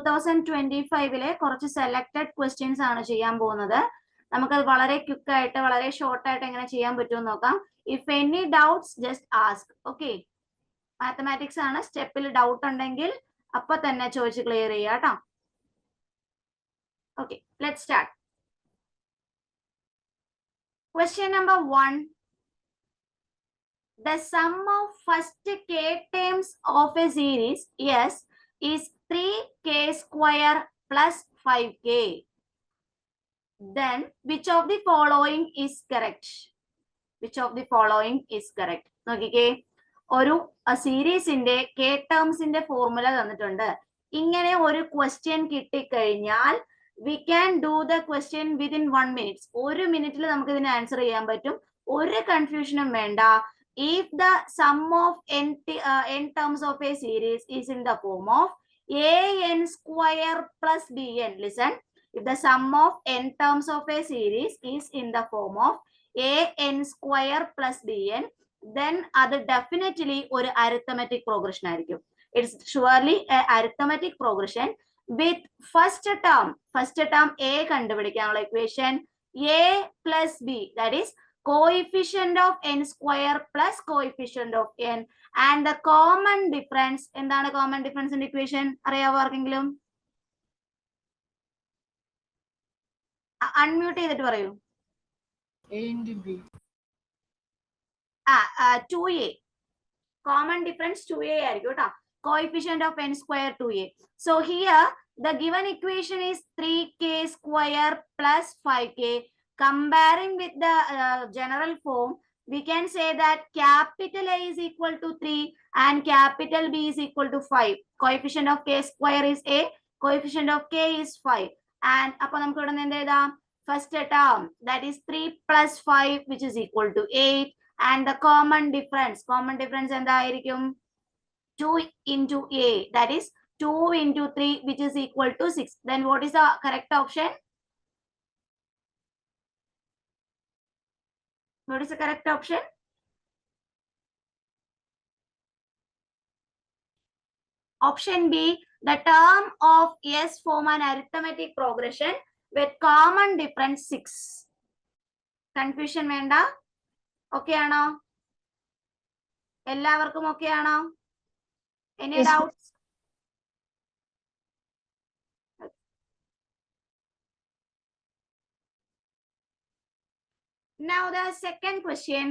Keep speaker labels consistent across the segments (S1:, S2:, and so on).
S1: 2025 കുറച്ച് selected questions ആണ് ചെയ്യാൻ പോകുന്നത്. നമുക്കത് വളരെ ക്വിക്ക് ആയിട്ട് വളരെ ഷോർട്ട് ആയിട്ട് എങ്ങനെ ചെയ്യാൻ പറ്റുമെന്ന് നോക്കാം. If any doubts just ask. Okay, mathematics ആണ്. സ്റ്റെപ്പിൽ ഡൗട്ട് ഉണ്ടെങ്കിൽ അപ്പൊ തന്നെ ചോദിച്ച് ക്ലിയർ ചെയ്യാം കേട്ടോ. Okay, let's start. Question number 1. The sum of first k terms of a series S is 3k square plus 5k. Then which of the following is correct? Which of the following is correct? നോക്കിക്കേ, ഒരു സീരീസിന്റെ k ടേംസിന്റെ formula തന്നിട്ടുണ്ട്. ഇങ്ങനെ ഒരു question കിട്ടിക്കഴിഞ്ഞാൽ we can do the question within 1 minute. ഒരു മിനിറ്റിൽ നമുക്ക് ഇതിന് ആൻസർ ചെയ്യാൻ പറ്റും. ഒരു കൺഫ്യൂഷനും വേണ്ട. If the sum of n terms of a series is in the form of an square plus bn. Listen, if the sum of n terms of a series is in the form of an square plus bn, then അത് definitely ഒരു arithmetic progression ആയിരിക്കും. It's surely a arithmetic progression with first term a കണ്ടുപിടിക്കാനുള്ള equation a plus b, that is coefficient of n square plus coefficient of n, and the common difference. എന്താണ് common difference in equation? അറിയാവോ ആർക്കെങ്കിലും? Unmute ചെയ്തിട്ട് പറയൂ.
S2: a into b.
S1: 2a. common difference 2a ആയിരിക്കും കേട്ടോ. coefficient of n square 2a. So here the given equation is 3k square plus 5k. Comparing with the general form, we can say that capital A is equal to 3 and capital B is equal to 5. Coefficient of k square is a, coefficient of k is 5. And appo namukku idanne endu edam? First term, that is 3 plus 5, which is equal to 8. And the common difference എന്തായിരിക്കും? 2 into a, that is 2 into 3, which is equal to 6. Then what is the correct option? What is the correct option? Option B, the term of S form an arithmetic progression with common difference 6. Confusion വേണ്ട? Okay ആണോ? എല്ലാവർക്കും okay ആണോ? Any doubts? Now the second question.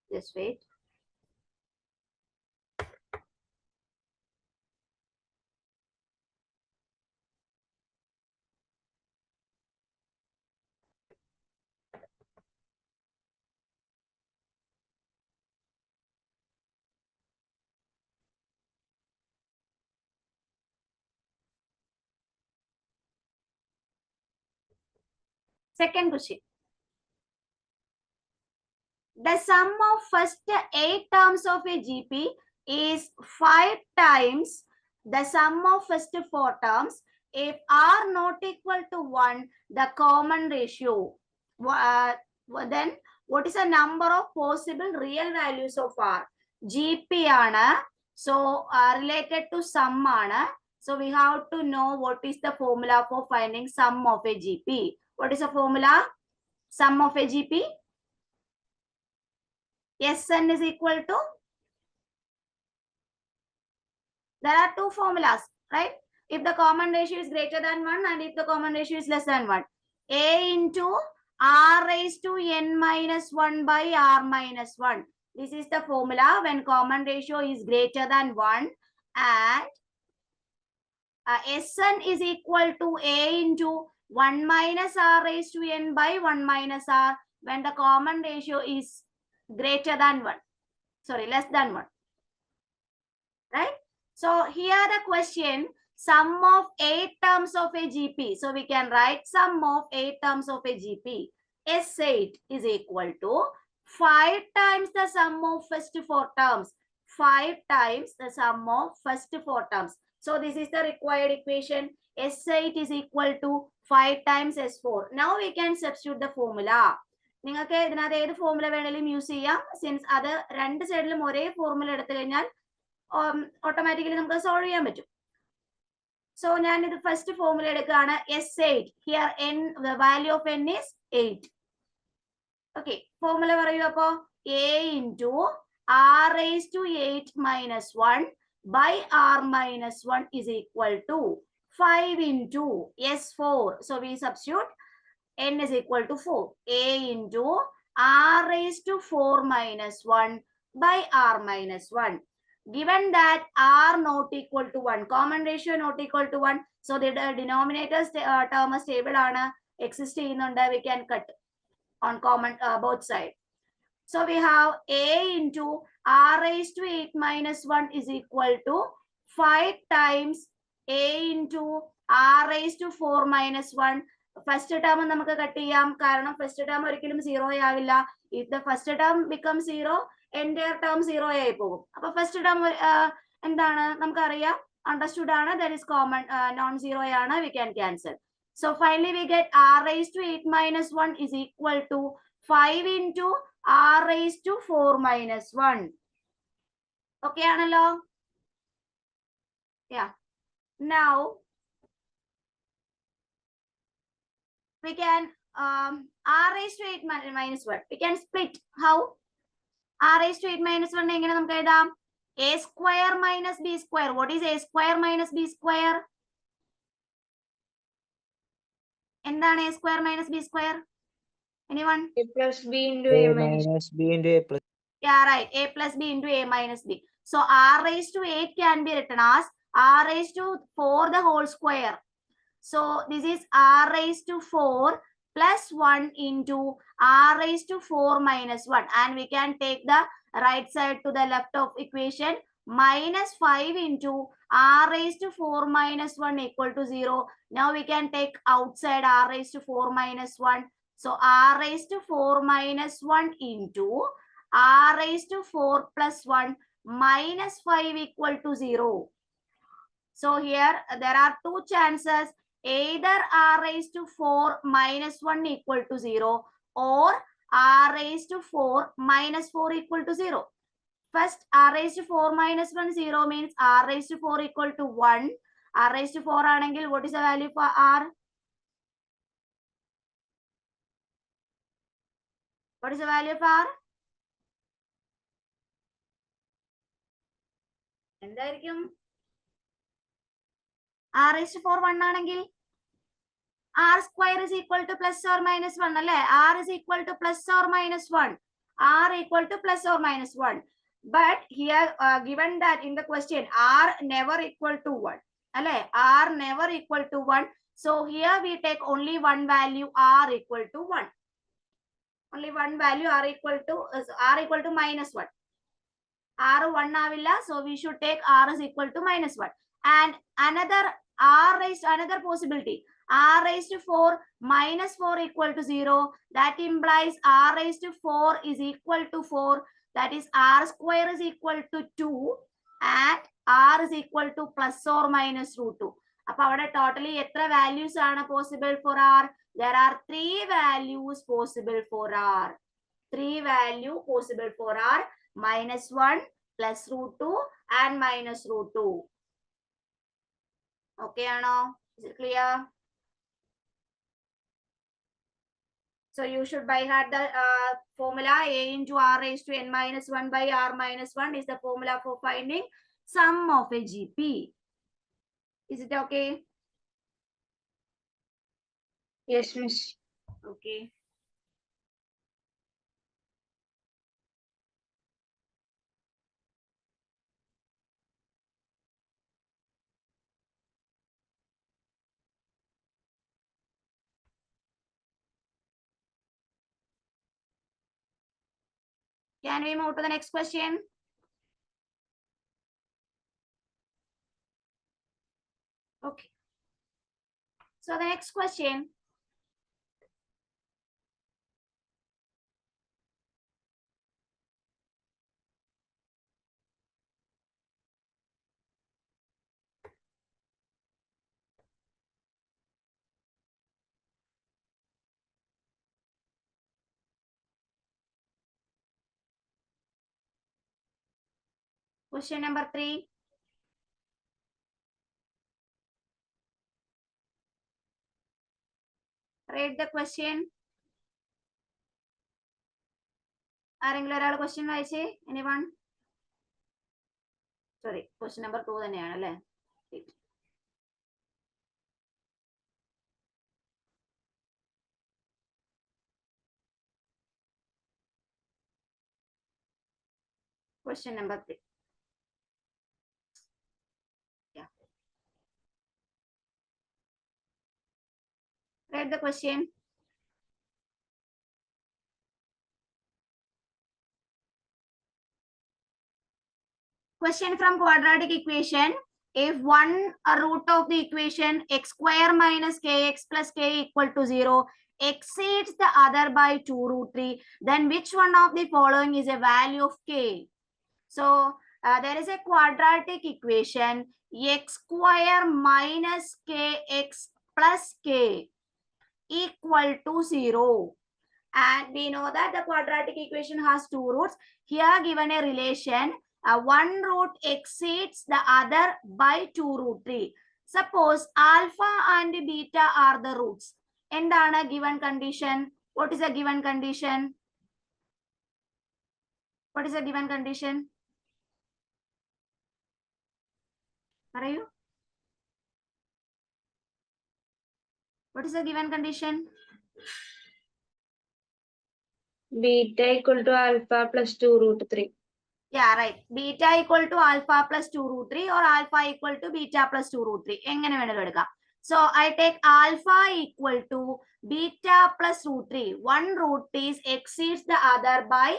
S1: Just wait. Second question. The sum of first 8 terms of a GP is 5 times the sum of first 4 terms if R not equal to 1, the common ratio. Then what is the number of possible real values of R? GP ആണ്, so related to sum ആണ്. So we have to know what is the formula for finding sum of a GP. What is the formula? Sum of a GP? Sn is equal to, there are two formulas, right? If the common ratio is greater than 1 and if the common ratio is less than 1, a into r raised to n minus 1 by r minus 1. This is the formula when common ratio is greater than 1 and Sn is equal to a into 1 minus r raised to n by 1 minus r when the common ratio is greater than 1. Sorry, less than 1. Right? So here the question, sum of 8 terms of a GP. So we can write sum of 8 terms of a GP. S8 is equal to 5 times the sum of first 4 terms. 5 times the sum of first 4 terms. So this is the required equation. S8 is equal to 5 times S4. Now we can substitute the formula. നിങ്ങൾക്ക് ഇതിനകത്ത് ഏത് formula വേണമെങ്കിലും use ചെയ്യാം. Since അത് രണ്ട് സൈഡിലും ഒരേ formula എടുത്തു കഴിഞ്ഞാൽ ഓട്ടോമാറ്റിക്കലി നമുക്ക് സോൾവ് ചെയ്യാൻ പറ്റും. സോ ഞാൻ ഇത് ഫസ്റ്റ് ഫോർമുല എടുക്കുകയാണ്. S8. Here n, the value of n is 8. Okay, formula പറയൂ. അപ്പോ a into r raised to 8 minus 1 by r minus 1 is equal to 5 into S4. So we substitute n is equal to 4. A into r raised to 4 minus 1 by r minus 1. Given that r not equal to 1, common ratio not equal to 1, so the denominator term stable ആണ്, exist ചെയ്യുന്നുണ്ട്, we can cut on common both sides. So we have a into r raised to 8 minus 1 is equal to 5 times a into r raised to 4 minus 1. First term നമുക്ക് cut ചെയ്യാം, കാരണം first term ഒരിക്കലും 0 ആവില്ല. If the first term becomes 0, entire term 0 ആയി പോകും. അപ്പൊ first term എന്താണ് നമുക്കറിയാം, understood ആണ്, that is common, non zero ആണ്, we can cancel. So finally we get r raised to 8 minus 1 is equal to 5 into r raised to 4 minus 1. Okay ആണല്ലോ? Yeah. Now we can r raised to 8 minus 1. We can split. How? r raised to 8 minus 1 എങ്ങനെ നമുക്ക് എഴുതാം? a square minus b square. What is a square minus b square? എന്താണ് a square minus b square? Anyone?
S2: A plus b into
S3: a
S2: a minus
S3: minus b into a plus.
S1: Yeah, right. A plus b into a minus b. So r raised to 8 can be written as r raised to 4 the whole square. So this is r raised to 4 plus 1 into r raised to 4 minus 1. And we can take the right side to the left of equation. Minus 5 into r raised to 4 minus 1 equal to 0. Now we can take outside r raised to 4 minus 1. So r raised to 4 minus 1 into r raised to 4 plus 1 minus 5 equal to 0. So here there are two chances. Either r raised to 4 minus 1 equal to 0 or r raised to 4 minus 4 equal to 0. First, r raised to 4 minus 1 0 means r raised to 4 equal to 1. r raised to 4 ആണെങ്കിൽ what is the value for r? What is the value of r? എന്തായിരിക്കും? r raised to 4 1 ആണെങ്കിൽ r square is equal to plus or minus 1 അല്ലേ? r is equal to plus or minus 1. r equal to plus or minus 1. But here given that in the question r never equal to 1 അല്ലേ? r never equal to 1. So here we take only one value, r equal to 1. Only one value, r equal to minus 1. r 1 ആവില്ല, so we should take r is equal to minus 1. And another possibility, r raised to 4 minus 4 equal to 0. That implies r raised to 4 is equal to 4. That is r square is equal to 2 and r is equal to plus or minus root 2. അപ്പൊ അവിടെ totally എത്ര values ആണ് possible for r? There are 3 values possible for r. 3 value possible for r: minus 1, plus root 2 and minus root 2. Okay ആണോ? Is it clear? So you should by heart the formula. A into r raised to n minus 1 by r minus 1 is the formula for finding sum of a GP. Is it okay?
S2: Yes, miss.
S1: Okay. Can we move to the next question? Okay. So the next question. Question number 3. Read the question. ആരെങ്കിലും ഒരാൾ question വായിച്ചേ? Anyone? Sorry, question number 2 തന്നെയാണ് അല്ലേ? Question number 3. Yeah. Read the question. Question from quadratic equation. If one root of the equation x square minus kx plus k equal to 0 exceeds the other by 2 root 3, then which one of the following is a value of k? So there is a quadratic equation x square minus kx plus k equal to 0. And we know that the quadratic equation has 2 roots. Here given a relation, one root exceeds the other by 2 root 3. Suppose alpha and beta are the roots. എന്താണ് given condition? What is a given condition? What is a given condition? പറയൂ. What is a given condition?
S2: Beta equal to alpha plus 2 root 3.
S1: Yeah, right. Beta equal to alpha plus 2 root 3 or alpha equal to beta plus 2 root 3. എങ്ങനെ വേണമെങ്കിലും എടുക്കാം. So I take alpha equal to beta plus root 3. One root is exceeds the other by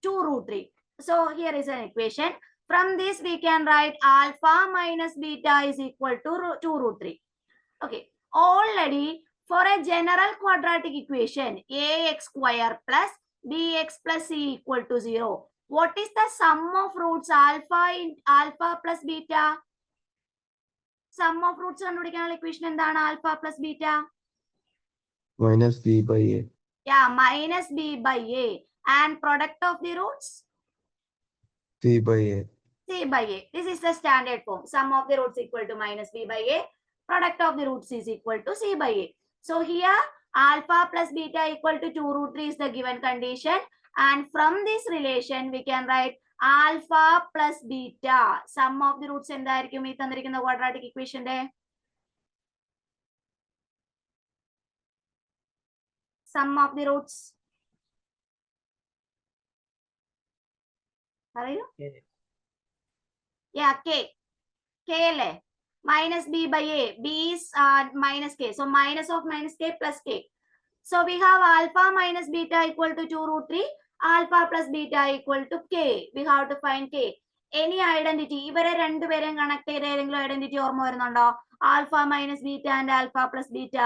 S1: 2 root 3. So here is an equation. From this we can write alpha minus beta is equal to 2 root 3. Okay. Already for a general quadratic equation, ax square plus bx plus c equal to 0. What is the sum of roots alpha in alpha plus beta? Sum of roots കണ്ടുപിടിക്കാനുള്ള equation എന്താണ് alpha plus beta?
S3: Minus b by a.
S1: Yeah, minus b by a. And product of the roots?
S3: C by a.
S1: C by a. This is the standard form. Sum of the roots equal to minus b by a. Product of the roots is equal to c by a. So here alpha plus beta equal to 2 root 3 is the given condition. And from this relation we can write alpha plus beta. Sum of the roots എന്തായിരിക്കും ഈ തന്നിരിക്കുന്ന quadratic equation ന്റെ? Sum of the roots. പറയൂ. Yeah, k. K അല്ലേ? Minus b by a. B is minus k. So minus of minus k plus k. So we have alpha minus beta equal to 2 root 3. Alpha plus beta equal to k. We have to find k. Any identity. ഇവരെ രണ്ടുപേരെയും connect ചെയ്ത ഏതെങ്കിലും identity ഓർമ്മ വരുന്നുണ്ടോ? Alpha minus beta and alpha plus beta.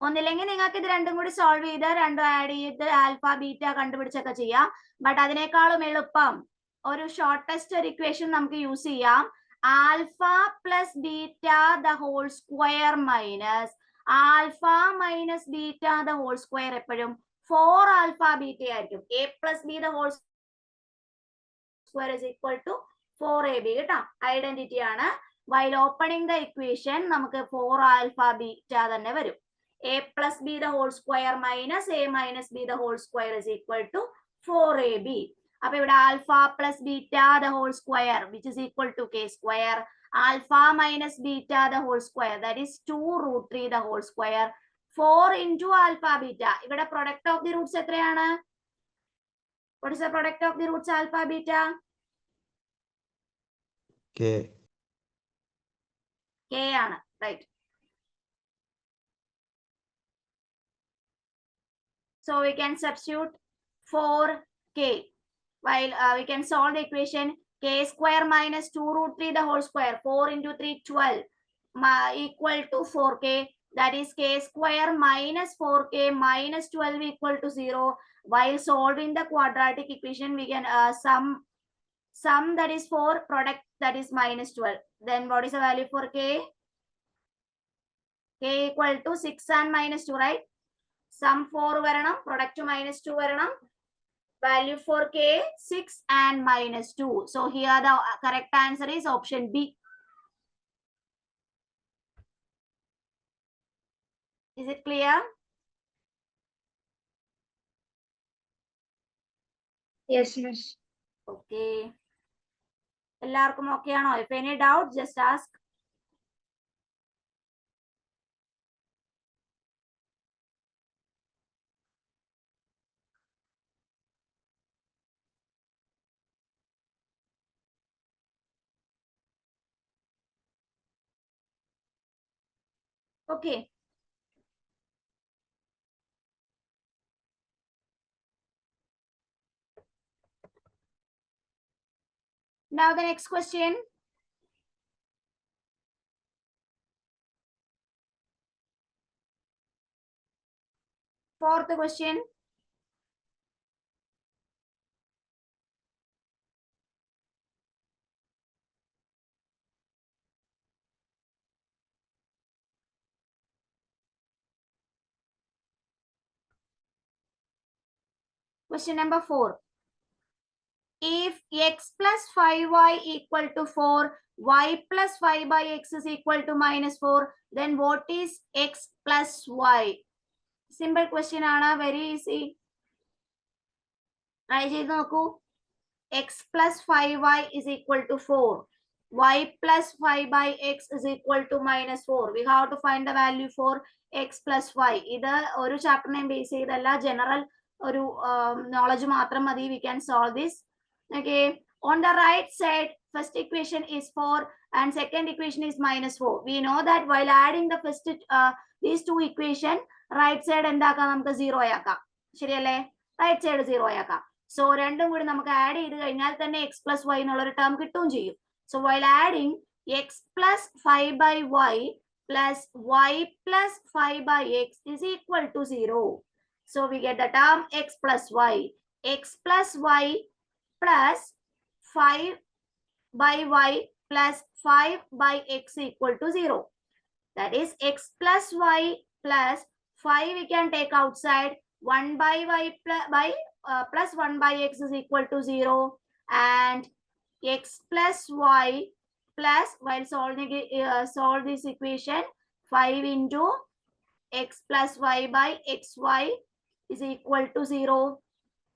S1: ഒന്നില്ലെങ്കിൽ നിങ്ങൾക്ക് ഇത് രണ്ടും കൂടി സോൾവ് ചെയ്ത് രണ്ടും ആഡ് ചെയ്ത് ആൽഫ ബീറ്റ കണ്ടുപിടിച്ചൊക്കെ ചെയ്യാം. ബട്ട് അതിനേക്കാളും എളുപ്പം ഒരു ഷോർട്ടസ്റ്റ് ഒരു ഇക്വേഷൻ നമുക്ക് യൂസ് ചെയ്യാം. Alpha plus beta the whole square minus alpha minus beta the whole square എപ്പോഴും 4 ആൽഫ ബീറ്റ ആയിരിക്കും. A plus B the whole square is equal to 4ab കേട്ടോ. ഐഡന്റിറ്റി ആണ്. വൈൽ ഓപ്പണിംഗ് ദ ഇക്വേഷൻ നമുക്ക് 4 alpha beta തന്നെ വരും. a plus b the whole square minus a minus b the whole square is equal to 4ab. അപ്പൊ ഇവിടെ alpha plus beta the whole square which is equal to k square. Alpha minus beta the whole square that is 2 root 3 the whole square. 4 into alpha beta. ഇവിടെ product of the roots എത്രയാണ്? What is the product of the roots alpha beta?
S3: K.
S1: K ആണ്. Right. So we can substitute 4k while we can solve the equation k square minus 2 root 3 the whole square. 4 into 3 12 equal to 4k. That is k square minus 4k minus 12 equal to 0. While solving the quadratic equation we can sum that is 4 product that is minus 12. Then what is the value for k? K equal to 6 and minus 2, right? Sum 4 varanam, product minus 2 varanam. Value for k 6 and minus 2. So here the correct answer is option B. Is it clear?
S2: Yes, miss.
S1: Okay. എല്ലാവർക്കും okay ആണോ? If any doubt, just ask. Okay. Now the next question. Fourth question. Question number 4. If x plus 5y equal to 4, y plus 5 by x is equal to minus 4, then what is x plus y? Simple question ആണ്, very easy. Try ചെയ്ത് നോക്കൂ. X plus 5y is equal to 4. Y plus 5 by x is equal to minus 4. We have to find the value for x plus y. ഇത് ഒരു ചാപ്റ്ററിനെ base ചെയ്തല്ല, general ഒരു knowledge മാത്രം മതി. We can solve this. Okay. On the right side, first equation is 4 and second equation is minus 4. We know that while adding the first these two equation, right side എന്താക്കാം, നമുക്ക് 0 ആക്കാം. ശരിയല്ലേ? Right side 0 ആക്കാം. So രണ്ടും കൂടി നമുക്ക് add ചെയ്ത് കഴിഞ്ഞാൽ തന്നെ x plus y എന്നുള്ളൊരു ടേം കിട്ടുകയും ചെയ്യും. So while adding x plus 5 by y plus y plus 5 by x is equal to 0. So we get the term x plus y. X plus y plus 5 by y plus 5 by x equal to 0. That is x plus y plus 5 we can take outside. 1 by y plus 1 by x is equal to 0. And x plus y plus, while solve this equation, 5 into x plus y by xy is equal to 0.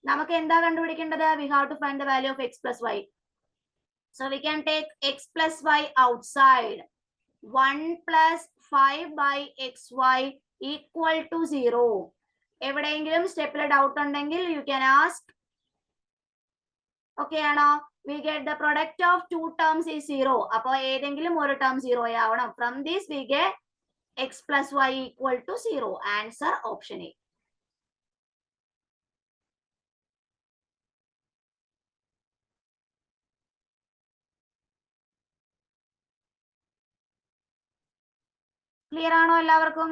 S1: നമുക്ക് എന്താ കണ്ടുപിടിക്കേണ്ടത്? We have to find the value of x plus y. So we can take x plus y outside. 1 plus 5 by xy equal to 0. എവിടെയെങ്കിലും സ്റ്റെപ്പിൽ doubt ഉണ്ടെങ്കിൽ you can ask. Okay ആണോ? We get the product of two terms is 0. അപ്പോൾ ഏതെങ്കിലും ഒരു term 0 ആവണം. From this we get x plus y equal to 0. Answer option A. Clear ആണോ എല്ലാവർക്കും?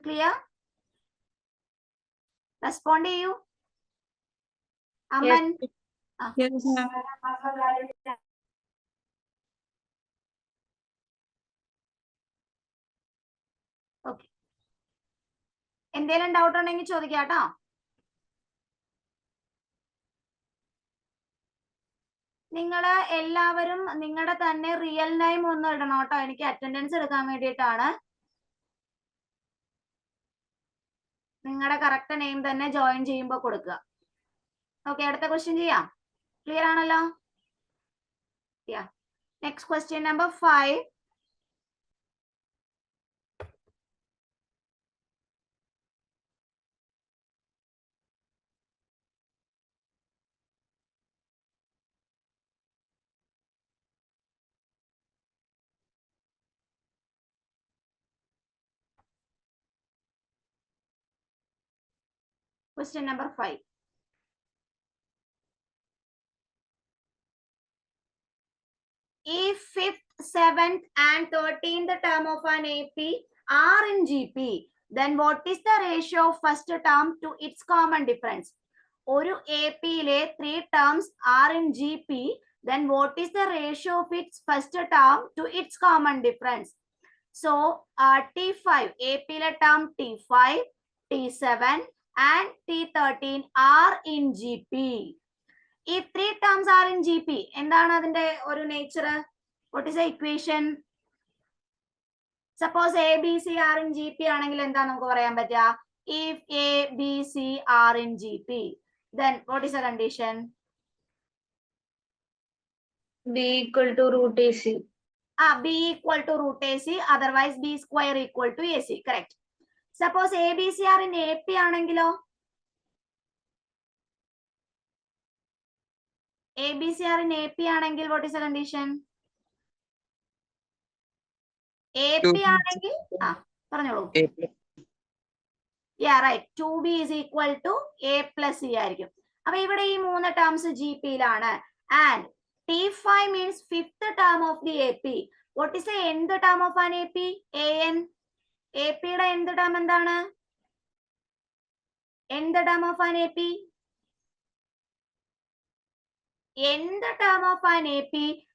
S1: ക്ലിയർ? റെസ്പോണ്ട് ചെയ്യൂ. അമ്മൻ. ഓക്കെ. എന്തെങ്കിലും ഡൗട്ട് ഉണ്ടെങ്കിൽ ചോദിക്കാം കേട്ടോ. നിങ്ങൾ എല്ലാവരും നിങ്ങളുടെ തന്നെ റിയൽ നെയിം ഒന്ന് ഇടണം കേട്ടോ. എനിക്ക് അറ്റൻഡൻസ് എടുക്കാൻ വേണ്ടിയിട്ടാണ്. നിങ്ങളുടെ കറക്റ്റ് നെയിം തന്നെ ജോയിൻ ചെയ്യുമ്പോൾ കൊടുക്കുക. ഓക്കെ, അടുത്ത ക്വസ്റ്റ്യൻ ചെയ്യാം. ക്ലിയർ ആണല്ലോ? Next question number 5. Question number 5. If 5th, 7th and 13th term of an AP are in GP, then what is the ratio of first term to its common difference? ഒരു APയിലെ 3 terms are in GP, then what is the ratio of its first term to its common difference? So T5, APയിലെ term T5, T7 and T13 are in GP. If 3 terms are in GP, എന്താണ് അതിന്റെ ഒരു nature? What is the equation? Suppose A, B, C are in GP ആണെങ്കിൽ എന്താ നമുക്ക് പറയാൻ പറ്റുക? If A, B, C are in GP, then what is the condition?
S2: B equal to root AC.
S1: B equal to root AC, otherwise B square equal to AC. Correct. Suppose A, B, C are in AP ആണെങ്കിലോ? A, B, C are in AP ആണെങ്കിൽ what is the condition? AP ആണെങ്കിൽ പറഞ്ഞോളൂ. Yeah, right. 2B is equal to A plus C ആയിരിക്കും. അപ്പൊ ഇവിടെ ഈ 3 terms GP യിലാണ്. And T5 means 5th term of the AP. What is the nth term of an AP? AN. AP യുടെ nth term എന്താണ്? Nth term of an AP? Nth term of an AP,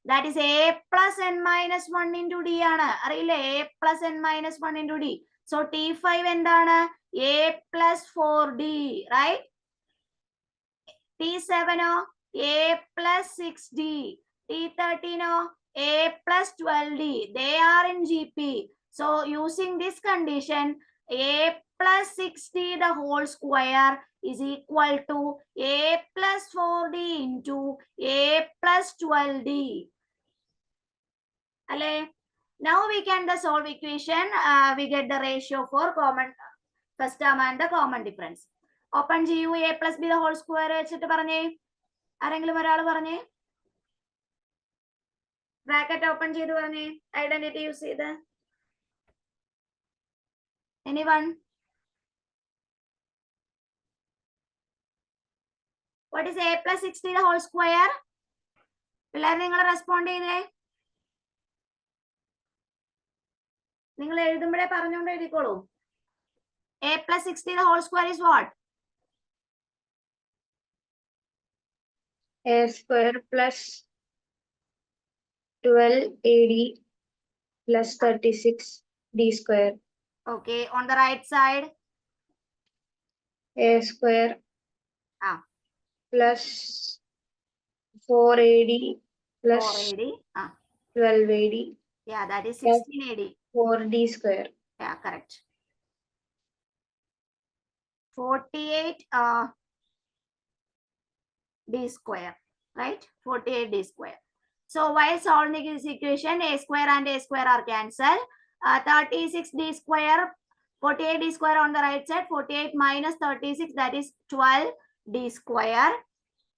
S1: that is A plus N minus 1 into D ആണ്. അറിയില്ലേ? A plus N minus 1 into D. So T5 എന്താണ്? A plus 4D, right? T7 oh? A plus 6D. T13 oh? A plus 12D. They are in GP. So using this condition, A plus 6D the whole square is equal to A plus 4D into A plus 12D. Alle? Now we can solve equation. We get the ratio for common first term and the common difference. Open GU A plus B the whole square വെച്ചിട്ട് പറഞ്ഞേ. ആരെങ്കിലും ഒരാൾ പറഞ്ഞേ. Bracket open ചെയ്ത് പറഞ്ഞേ. Identity use ചെയ്ത്. Anyone? What is A plus 60 the whole square? പിള്ളേർ നിങ്ങൾ റെസ്പോണ്ട് ചെയ്തേ. നിങ്ങൾ എഴുതുമ്പോഴേ പറഞ്ഞുകൊണ്ട് എഴുതിക്കോളൂ. A plus 60 the whole square is what?
S2: A square plus 12AD plus 36D square.
S1: Okay, on the right side.
S2: A square plus 4AD plus
S1: 4AD.
S2: 12AD.
S1: Yeah, that is 16AD.
S2: 4D square.
S1: Yeah, correct. 48 D square, right? 48 D square. So while solving this equation, A square and A square are cancelled. 36 D square, 48 D square on the right side, 48 minus 36, that is 12 D square.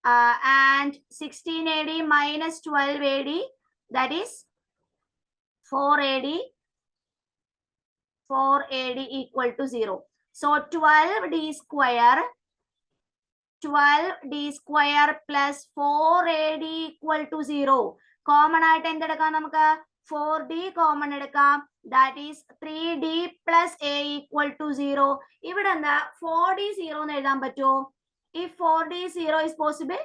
S1: And 16 AD minus 12 AD, that is 4 AD. 4 AD equal to 0. So 12 D square plus 4 AD equal to 0. Common ആയിട്ട് എന്തെടുക്കാം നമുക്ക്? 4D common എടുക്കാം. That is 3D plus A equal to 0. ഇവിടെ എന്താ 4D 0 എന്ന് എഴുതാൻ പറ്റുമോ? If 4D 0 is possible?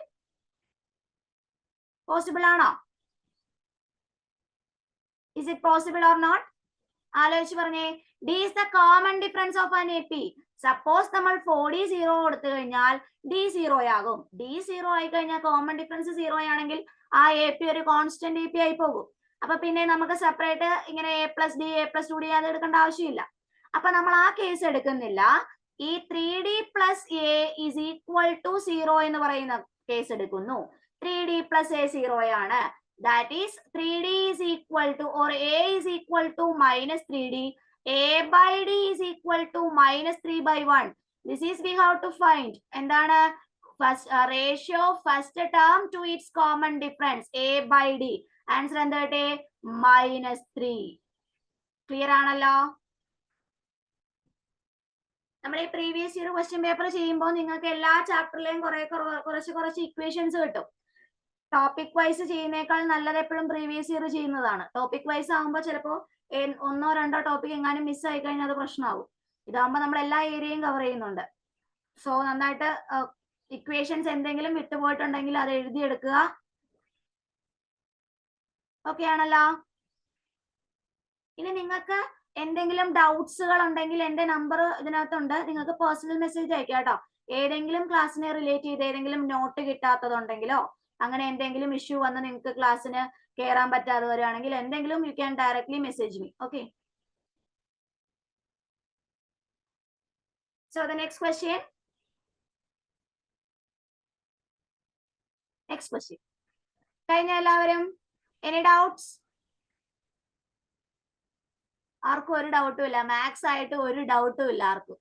S1: Possible ആണോ? Is it possible or not? ആലോചിച്ച് പറഞ്ഞേ. D is the common difference of an AP. Suppose നമ്മൾ 4D 0 കൊടുത്തു കഴിഞ്ഞാൽ D 0 ആകും. D 0 ആയി കഴിഞ്ഞാൽ കോമൺ ഡിഫറൻസ് 0 ആണെങ്കിൽ ആ AP ഒരു കോൺസ്റ്റന്റ് AP ആയി പോകും. അപ്പൊ പിന്നെ നമുക്ക് സെപ്പറേറ്റ് ഇങ്ങനെ A plus D, A plus 2D അത് എടുക്കേണ്ട ആവശ്യമില്ല. അപ്പൊ നമ്മൾ ആ കേസ് എടുക്കുന്നില്ല. ഈ 3D plus A is equal to 0 എന്ന് പറയുന്ന കേസ് എടുക്കുന്നു. 3D plus A 0 ആണ്. That is 3D is equal to, or A is equal to minus 3D. A by D is equal to minus 3 by 1. This is we have to find. എന്താണ്? First ratio first term to its common difference. A by D. Answer എന്താട്ടെ? minus 3. Clear ആണല്ലോ? നമ്മൾ ഈ previous year question paper ചെയ്യുമ്പോൾ നിങ്ങൾക്ക് എല്ലാ ചാപ്റ്ററിലെയും കുറച്ച് equations കിട്ടും. Topic wise ചെയ്യുന്നേക്കാൾ നല്ലത് എപ്പോഴും പ്രീവിയസ് ഇയർ ചെയ്യുന്നതാണ്. ടോപ്പിക് വൈസ് ആകുമ്പോൾ ചിലപ്പോൾ 1 or 2 ടോപ്പിക് എങ്ങാനും മിസ് ആയി കഴിഞ്ഞാൽ അത് പ്രശ്നമാകും. ഇതാകുമ്പോൾ നമ്മൾ എല്ലാ ഏരിയയും കവർ ചെയ്യുന്നുണ്ട്. സോ നന്നായിട്ട് ഇക്വേഷൻസ് എന്തെങ്കിലും വിട്ടുപോയിട്ടുണ്ടെങ്കിൽ അത് എഴുതിയെടുക്കുക. ഓക്കെ ആണല്ലോ? ഇനി നിങ്ങൾക്ക് എന്തെങ്കിലും ഡൗട്ട്സുകൾ ഉണ്ടെങ്കിൽ എന്റെ നമ്പർ ഇതിനകത്തുണ്ട്, നിങ്ങൾക്ക് പേഴ്സണൽ മെസ്സേജ് അയക്കാം കേട്ടോ. ഏതെങ്കിലും ക്ലാസ്സിനെ റിലേറ്റ് ചെയ്ത് ഏതെങ്കിലും നോട്ട് കിട്ടാത്തതുണ്ടെങ്കിലോ അങ്ങനെ എന്തെങ്കിലും ഇഷ്യൂ വന്ന് നിങ്ങൾക്ക് ക്ലാസ്സിന് കയറാൻ പറ്റാതെ വരികയാണെങ്കിൽ എന്തെങ്കിലും you can directly message me. Okay, so the next question. കഴിഞ്ഞ എല്ലാവരും? Any doubts? ആർക്കും ഒരു ഡൗട്ടും ഇല്ല, മാത്സ് ആയിട്ട് ഒരു ഡൗട്ടും ഇല്ല ആർക്കും.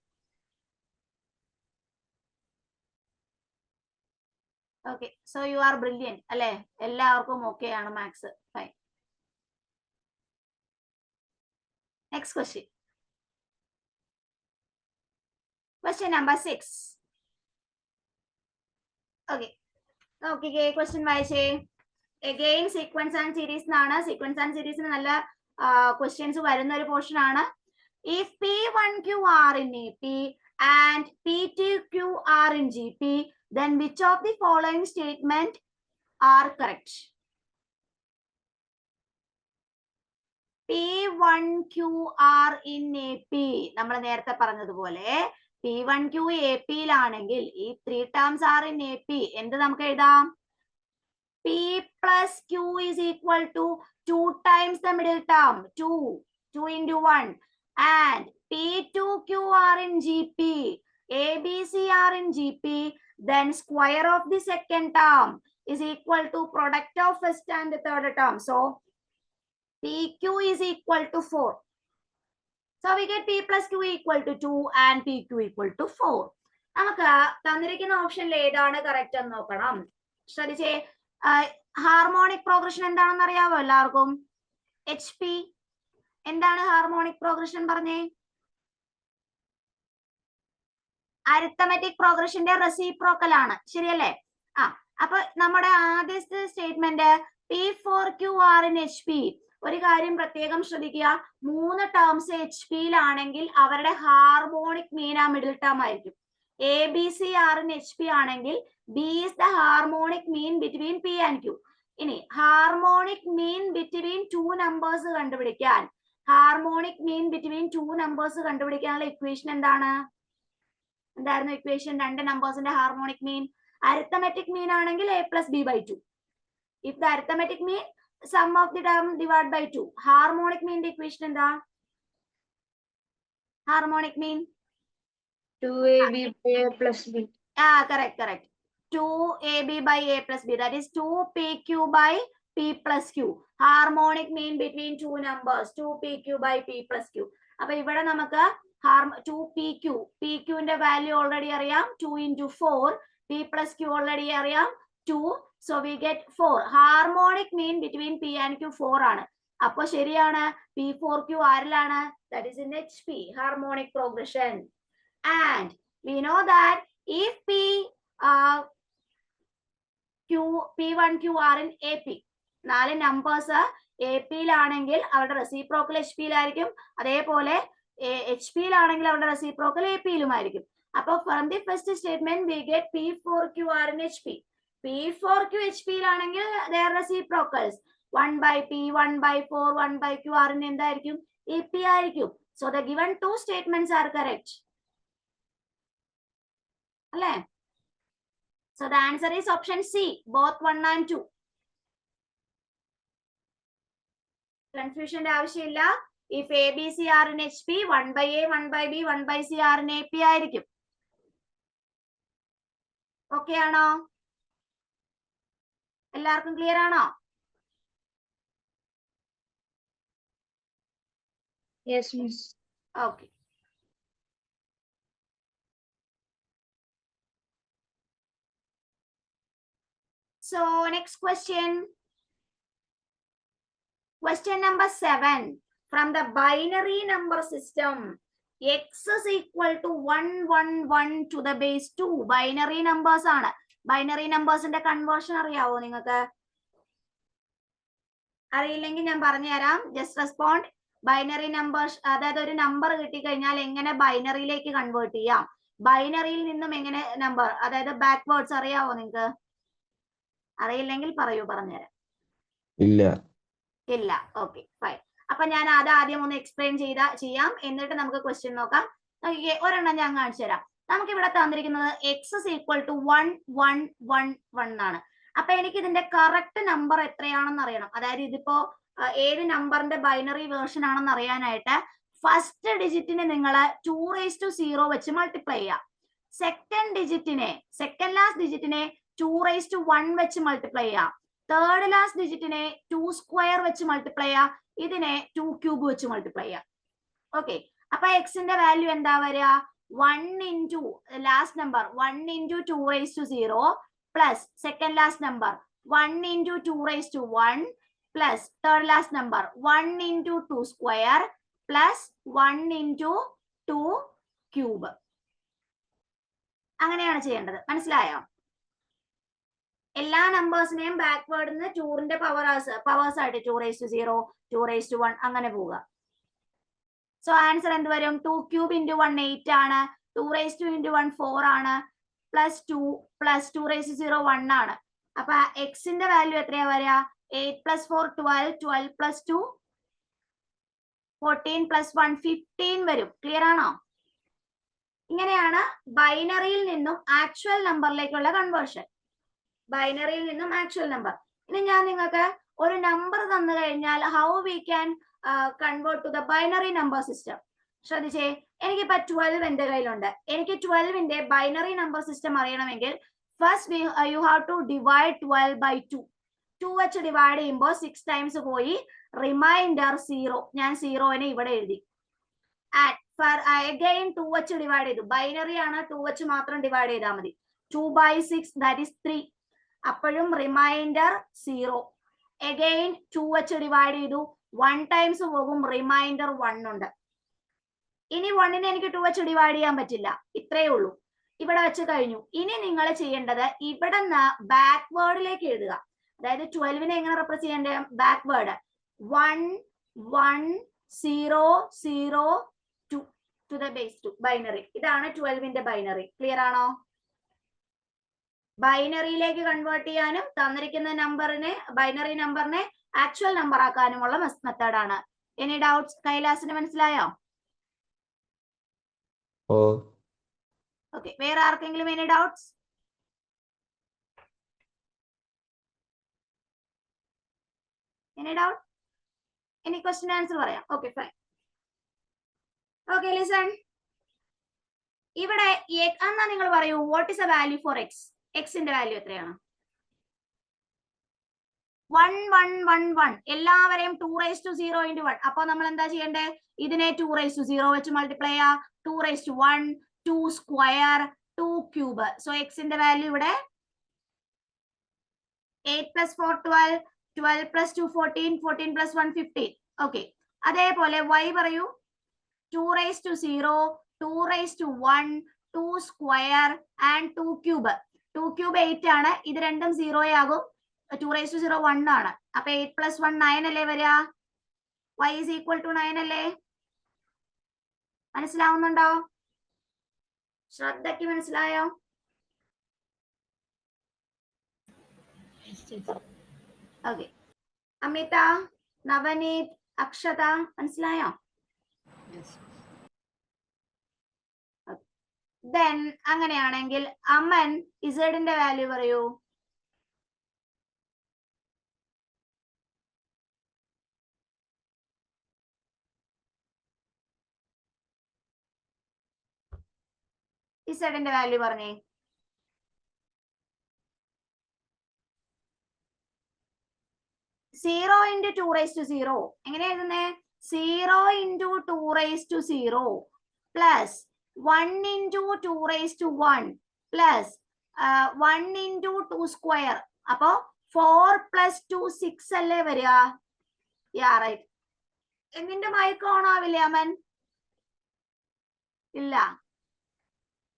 S1: Okay, so you are brilliant അല്ലെ? എല്ലാവർക്കും ഓക്കെ ആണ് maths. Fine. Next question. Question number 6. Okay, നോക്കിക്കേ, ക്വസ്റ്റ്യൻ വായിച്ചേ. അഗെയിൻ സീക്വൻസ് ആൻഡ് സീരീസ് എന്നാണ്. സീക്വൻസ് ആൻഡ് സീരീസിന് നല്ല ക്വസ്റ്റ്യൻസ് വരുന്ന ഒരു പോർഷൻ ആണ്. If P1Q are in AP and P2Q are in GP, then which of the following statement are correct? P1Q are in AP. നമ്മൾ നേരത്തെ പറഞ്ഞതുപോലെ P1Q AP ലാണെങ്കിൽ ഈ 3 terms are in AP. എന്ത് നമുക്ക് എഴുതാം? P plus Q is equal to 2 times the middle term, 2 into 1. And P2Q are in GP, ABC are in GP, then square of the second term is equal to product of first and the third term. So PQ is equal to 4. So we get P plus Q equal to 2 and PQ equal to 4. നമുക്ക് തന്നിരിക്കുന്ന ഓപ്ഷനിൽ ഏതാണ് correct എന്ന് നോക്കണം. ശ്രദ്ധിച്ചേ, harmonic progression എന്താണെന്ന് അറിയാവോ എല്ലാവർക്കും? HP. എന്താണ് ഹാർമോണിക് പ്രോഗ്രഷൻ പറഞ്ഞേ? അരിത്തമെറ്റിക് പ്രോഗ്രഷന്റെ റെസിപ്രോക്കൽ ആണ്, ശരിയല്ലേ? അപ്പൊ നമ്മുടെ ആദ്യത്തെ statement P4Q are in HP. ഒരു കാര്യം പ്രത്യേകം ശ്രദ്ധിക്കുക, 3 ടേംസ് HP യിലാണെങ്കിൽ അവരുടെ ഹാർമോണിക് മീൻ ആ മിഡിൽ ടേം ആയിരിക്കും. ABC are in HP ആണെങ്കിൽ B is the harmonic mean between P and Q. ഇനി ഹാർമോണിക് മീൻ ബിറ്റ്വീൻ 2 നമ്പേഴ്സ് കണ്ടുപിടിക്കാൻ, ഹാർമോണിക് മീൻ ബിറ്റ്വീൻ 2 നമ്പേഴ്സ് കണ്ടുപിടിക്കാനുള്ള ഇക്വേഷൻ എന്താണ്? എന്തായിരുന്നു ഇക്വേഷൻ? 2 നമ്പേഴ്സിന്റെ ഹാർമോണിക് മീൻ. അരിത്തമെറ്റിക് മീൻ ആണെങ്കിൽ A plus B by 2. If the arithmetic mean sum of the term divided by 2. Harmonic mean the equation എന്താ? Harmonic mean
S2: 2AB by A plus B.
S1: Correct. 2AB by A plus B. That is 2PQ by P plus Q. Harmonic mean between 2 numbers. 2PQ by P plus Q. അപ്പൊ ഇവിടെ നമുക്ക് 2PQ. PQ ന്റെ value already അറിയാം, 2 into 4. P plus Q already അറിയാം, 2. So we get 4. Harmonic mean between P and Q 4 ആണ്. അപ്പൊ ശരിയാണ്, P4Q ആരിലാണ്? That is in HP, harmonic progression. And we know that if P1Q are in AP, 4 numbers AP യിലാണെങ്കിൽ അവരുടെ reciprocal HP യിലായിരിക്കും. അതേപോലെ HP യിലാണെങ്കിൽ അവരുടെ reciprocal AP യിലുമായിരിക്കും. അപ്പൊ from the first statement we get P4Q are in HP. P4Q HP യിലാണെങ്കിൽ their reciprocals 1 by P, 1 by 4, 1 by Q are in എന്തായിരിക്കും? AP ആയിരിക്കും. So the given 2 statements are correct. അല്ലേ? So the answer is option C, both 1 and 2. കൺഫ്യൂഷന്റെ ആവശ്യമില്ല. If ABC are in HP, 1 by A, 1 by B, 1 by C are in AP ആയിരിക്കും. Okay ആണോ? എല്ലാവർക്കും clear ആണോ?
S2: Yes, miss.
S1: Okay. So next question. Question number 7. From the binary number system, x is equal to 1, 1, 1 to the base 2. Binary numbers ആണ്. Binary നമ്പേഴ്സിന്റെ conversion അറിയാവോ നിങ്ങൾക്ക്? അറിയില്ലെങ്കിൽ ഞാൻ പറഞ്ഞുതരാം. Just respond. ബൈനറി നമ്പേഴ്സ്, അതായത് ഒരു നമ്പർ കിട്ടിക്കഴിഞ്ഞാൽ എങ്ങനെ ബൈനറിയിലേക്ക് കൺവേർട്ട് ചെയ്യാം, ബൈനറിയിൽ നിന്നും എങ്ങനെ നമ്പർ, അതായത് ബാക്ക്വേർഡ്സ് അറിയാവോ നിങ്ങൾക്ക്? അറിയില്ലെങ്കിൽ പറയൂ, പറഞ്ഞുതരാം.
S3: ഇല്ല.
S1: Okay fine. അപ്പൊ ഞാൻ അത് ആദ്യം ഒന്ന് എക്സ്പ്ലെയിൻ ചെയ്യാം, എന്നിട്ട് നമുക്ക് ക്വസ്റ്റ്യൻ നോക്കാം. നോക്കിക്കേ, ഒരെണ്ണം ഞാൻ കാണിച്ചു തരാം. നമുക്ക് ഇവിടെ തന്നിരിക്കുന്നത് എക്സ് ഇസ് ഈക്വൽ ടു 1 1 1 1 ആണ്. അപ്പൊ എനിക്ക് ഇതിന്റെ കറക്റ്റ് നമ്പർ എത്രയാണെന്ന് അറിയണം. അതായത് ഇതിപ്പോ ഏത് നമ്പറിന്റെ ബൈനറി വേർഷൻ ആണെന്ന് അറിയാനായിട്ട് ഫസ്റ്റ് ഡിജിറ്റിനെ നിങ്ങൾ 2⁻0 വെച്ച് മൾട്ടിപ്ലൈ ചെയ്യാം. സെക്കൻഡ് ലാസ്റ്റ് ഡിജിറ്റിനെ 2⁻1 വെച്ച് മൾട്ടിപ്ലൈ ചെയ്യാം. തേർഡ് ലാസ്റ്റ് ഡിജിറ്റിനെ 2² വെച്ച് മൾട്ടിപ്ലൈ ചെയ്യാം. ഇതിനെ 2³ വെച്ച് മൾട്ടിപ്ലൈ ചെയ്യാം. ഓക്കെ, അപ്പൊ എക്സിന്റെ വാല്യൂ എന്താ വരിക? 1 into last number 1 into 2⁻0 plus second last number 1 into 2⁻1 plus third last number 1 into 2² plus 1 into 2³ അങ്ങനെയാണ് ചെയ്യേണ്ടത്. മനസ്സിലായോ? എല്ലാ നമ്പേഴ്സിനെയും ബാക്ക്വേർഡിന്ന് 2ന്റെ പവേഴ്സ് ആയിട്ട് 2⁻0 2⁻1 അങ്ങനെ പോവുക. സോ ആൻസർ എന്ത് വരും? 2³ ഇൻറ്റു 1 8 ആണ്, 2⁻2 ഇൻറ്റു 1 4 ആണ്, പ്ലസ് 2 പ്ലസ് 2⁻0 1 ആണ്. അപ്പൊ എക്സിന്റെ വാല്യൂ എത്രയാ വരിക? 8 പ്ലസ് 4 12, 12 പ്ലസ് 2 14 പ്ലസ് 1 15 വരും. ക്ലിയർ ആണോ? ഇങ്ങനെയാണ് ബൈനറിയിൽ നിന്നും ആക്ച്വൽ നമ്പറിലേക്കുള്ള കൺവേർഷൻ. ബൈനറിയിൽ നിന്നും ആക്ച്വൽ നമ്പർ. ഇനി ഞാൻ നിങ്ങൾക്ക് ഒരു നമ്പർ തന്നു കഴിഞ്ഞാൽ how we can convert to the binary number system. ശ്രദ്ധിച്ചേ, എനിക്കിപ്പോ 12 എന്റെ കയ്യിലുണ്ട്. എനിക്ക് 12ന്റെ ബൈനറി നമ്പർ സിസ്റ്റം അറിയണമെങ്കിൽ first you have to divide 12 by 2. 2 വെച്ച് ഡിവൈഡ് ചെയ്യുമ്പോൾ 6 ടൈംസ് പോയി, റിമൈൻഡർ 0. ഞാൻ 0നെ ഇവിടെ എഴുതി. അഗൈൻ 2 വെച്ച് ഡിവൈഡ് ചെയ്തു. ബൈനറി ആണ്, 2 വെച്ച് മാത്രം ഡിവൈഡ് ചെയ്താൽ മതി. 2 by 6 ദാറ്റ് ഈസ് 3. അപ്പോഴും റിമൈൻഡർ 0. അഗൈൻ 2 വെച്ച് ഡിവൈഡ് ചെയ്തു, 1 ടൈംസ് പോകും, റിമൈൻഡർ 1 ഉണ്ട്. ഇനി 1നെ എനിക്ക് 2 വെച്ച് ഡിവൈഡ് ചെയ്യാൻ പറ്റില്ല. ഇത്രയേ ഉള്ളൂ. ഇവിടെ വെച്ച് കഴിഞ്ഞു. ഇനി നിങ്ങൾ ചെയ്യേണ്ടത് ഇവിടെ നിന്ന് ബാക്ക്വേർഡിലേക്ക് എഴുതുക. അതായത് 12നെ എങ്ങനെ റെപ്രസെന്റ് ചെയ്യേണ്ടത്? Backward 1 1 0 0 2 to the base 2 binary. ഇതാണ് 12ന്റെ ബൈനറി. ക്ലിയർ ആണോ? ബൈനറിയിലേക്ക് കൺവേർട്ട് ചെയ്യാനും തന്നിരിക്കുന്ന നമ്പറിനെ ബൈനറി നമ്പറിനെ ആക്ച്വൽ നമ്പർ ആക്കാനുമുള്ള മെത്തേഡാണ്. Any doubts? കൈലാസിന് മനസ്സിലായോ? ഓക്കെ, വേറെ ആർക്കെങ്കിലും any doubts? Any doubt? Any question answer പറയാം. Okay fine. Okay listen. ഇവിടെ എന്നാ നിങ്ങൾ പറയൂ, what is a value for x? എക്സിന്റെ വാല്യൂ എത്രയാണ്? 1 1 1 1. എല്ലാവരെയും 2⁻0 into 1. അപ്പൊ നമ്മൾ എന്താ ചെയ്യണ്ടേ? ഇതിനെ 2⁻0 വെച്ച് മൾട്ടിപ്ലൈ ചെയ്യാ. 2⁻1 2² 2³. സോ എക്സിന്റെ വാല്യൂ ഇവിടെ 8 plus 4 12, 12 plus 2 14, 14 plus 1 15. ഓക്കെ, അതേപോലെ y പറയൂ. 2⁻0 2⁻1 2² and 2³ 2³ 8 ആണ്. ഇത് രണ്ടും 0 ആകും. 2⁻0 1 ആണ്. അപ്പൊ 8 plus 1 9 അല്ലേ വരിക? y is equal to 9 അല്ലേ? മനസ്സിലാവുന്നുണ്ടോ? ശ്രദ്ധയ്ക്ക് മനസ്സിലായോ? ഓക്കെ, അമിത, നവനീത്, അക്ഷത മനസ്സിലായോ? ദെൻ അങ്ങനെയാണെങ്കിൽ അമൻ ഇസഡിന്റെ വാല്യൂ പറയൂ. ഇസഡിന്റെ വാല്യൂ പറഞ്ഞേ. സീറോ ഇൻറ്റു 2⁻0 എങ്ങനെ എഴുതുന്നേ? 0 into 2⁻0 plus 1 into 2⁻1 plus 1 into 2². അപ്പൊ 4 plus 2 6 അല്ലേ വരിക? Yeah right. എന്നിന്റെ മൈക്ക് ഓൺ ആവില്ലേ അമൻ? ഇല്ല.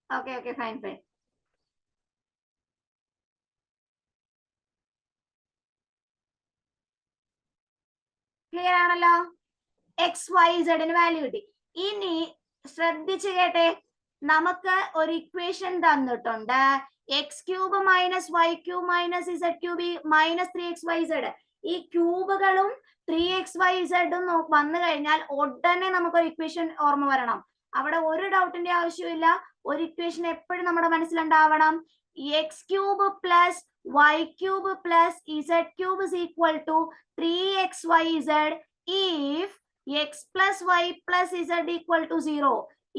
S1: Okay okay fine fine. Clear ആണല്ലോ? എക്സ് വൈ സെഡിന് വാല്യൂ കിട്ടി. ഇനി ശ്രദ്ധിച്ചു കേട്ടെ, നമുക്ക് ഒരു ഇക്വേഷൻ തന്നിട്ടുണ്ട്. x³ - y³ - z³ - 3xyz. ഈ ക്യൂബുകളും 3xyz വന്നു കഴിഞ്ഞാൽ ഉടനെ നമുക്കൊരു ഇക്വേഷൻ ഓർമ്മ വരണം. അവിടെ ഒരു ഡൗട്ടിന്റെ ആവശ്യമില്ല. ഒരു ഇക്വേഷൻ എപ്പോഴും നമ്മുടെ മനസ്സിലുണ്ടാവണം. x cube plus y cube plus z cube is equal to 3xyz if x plus y plus z equal to 0.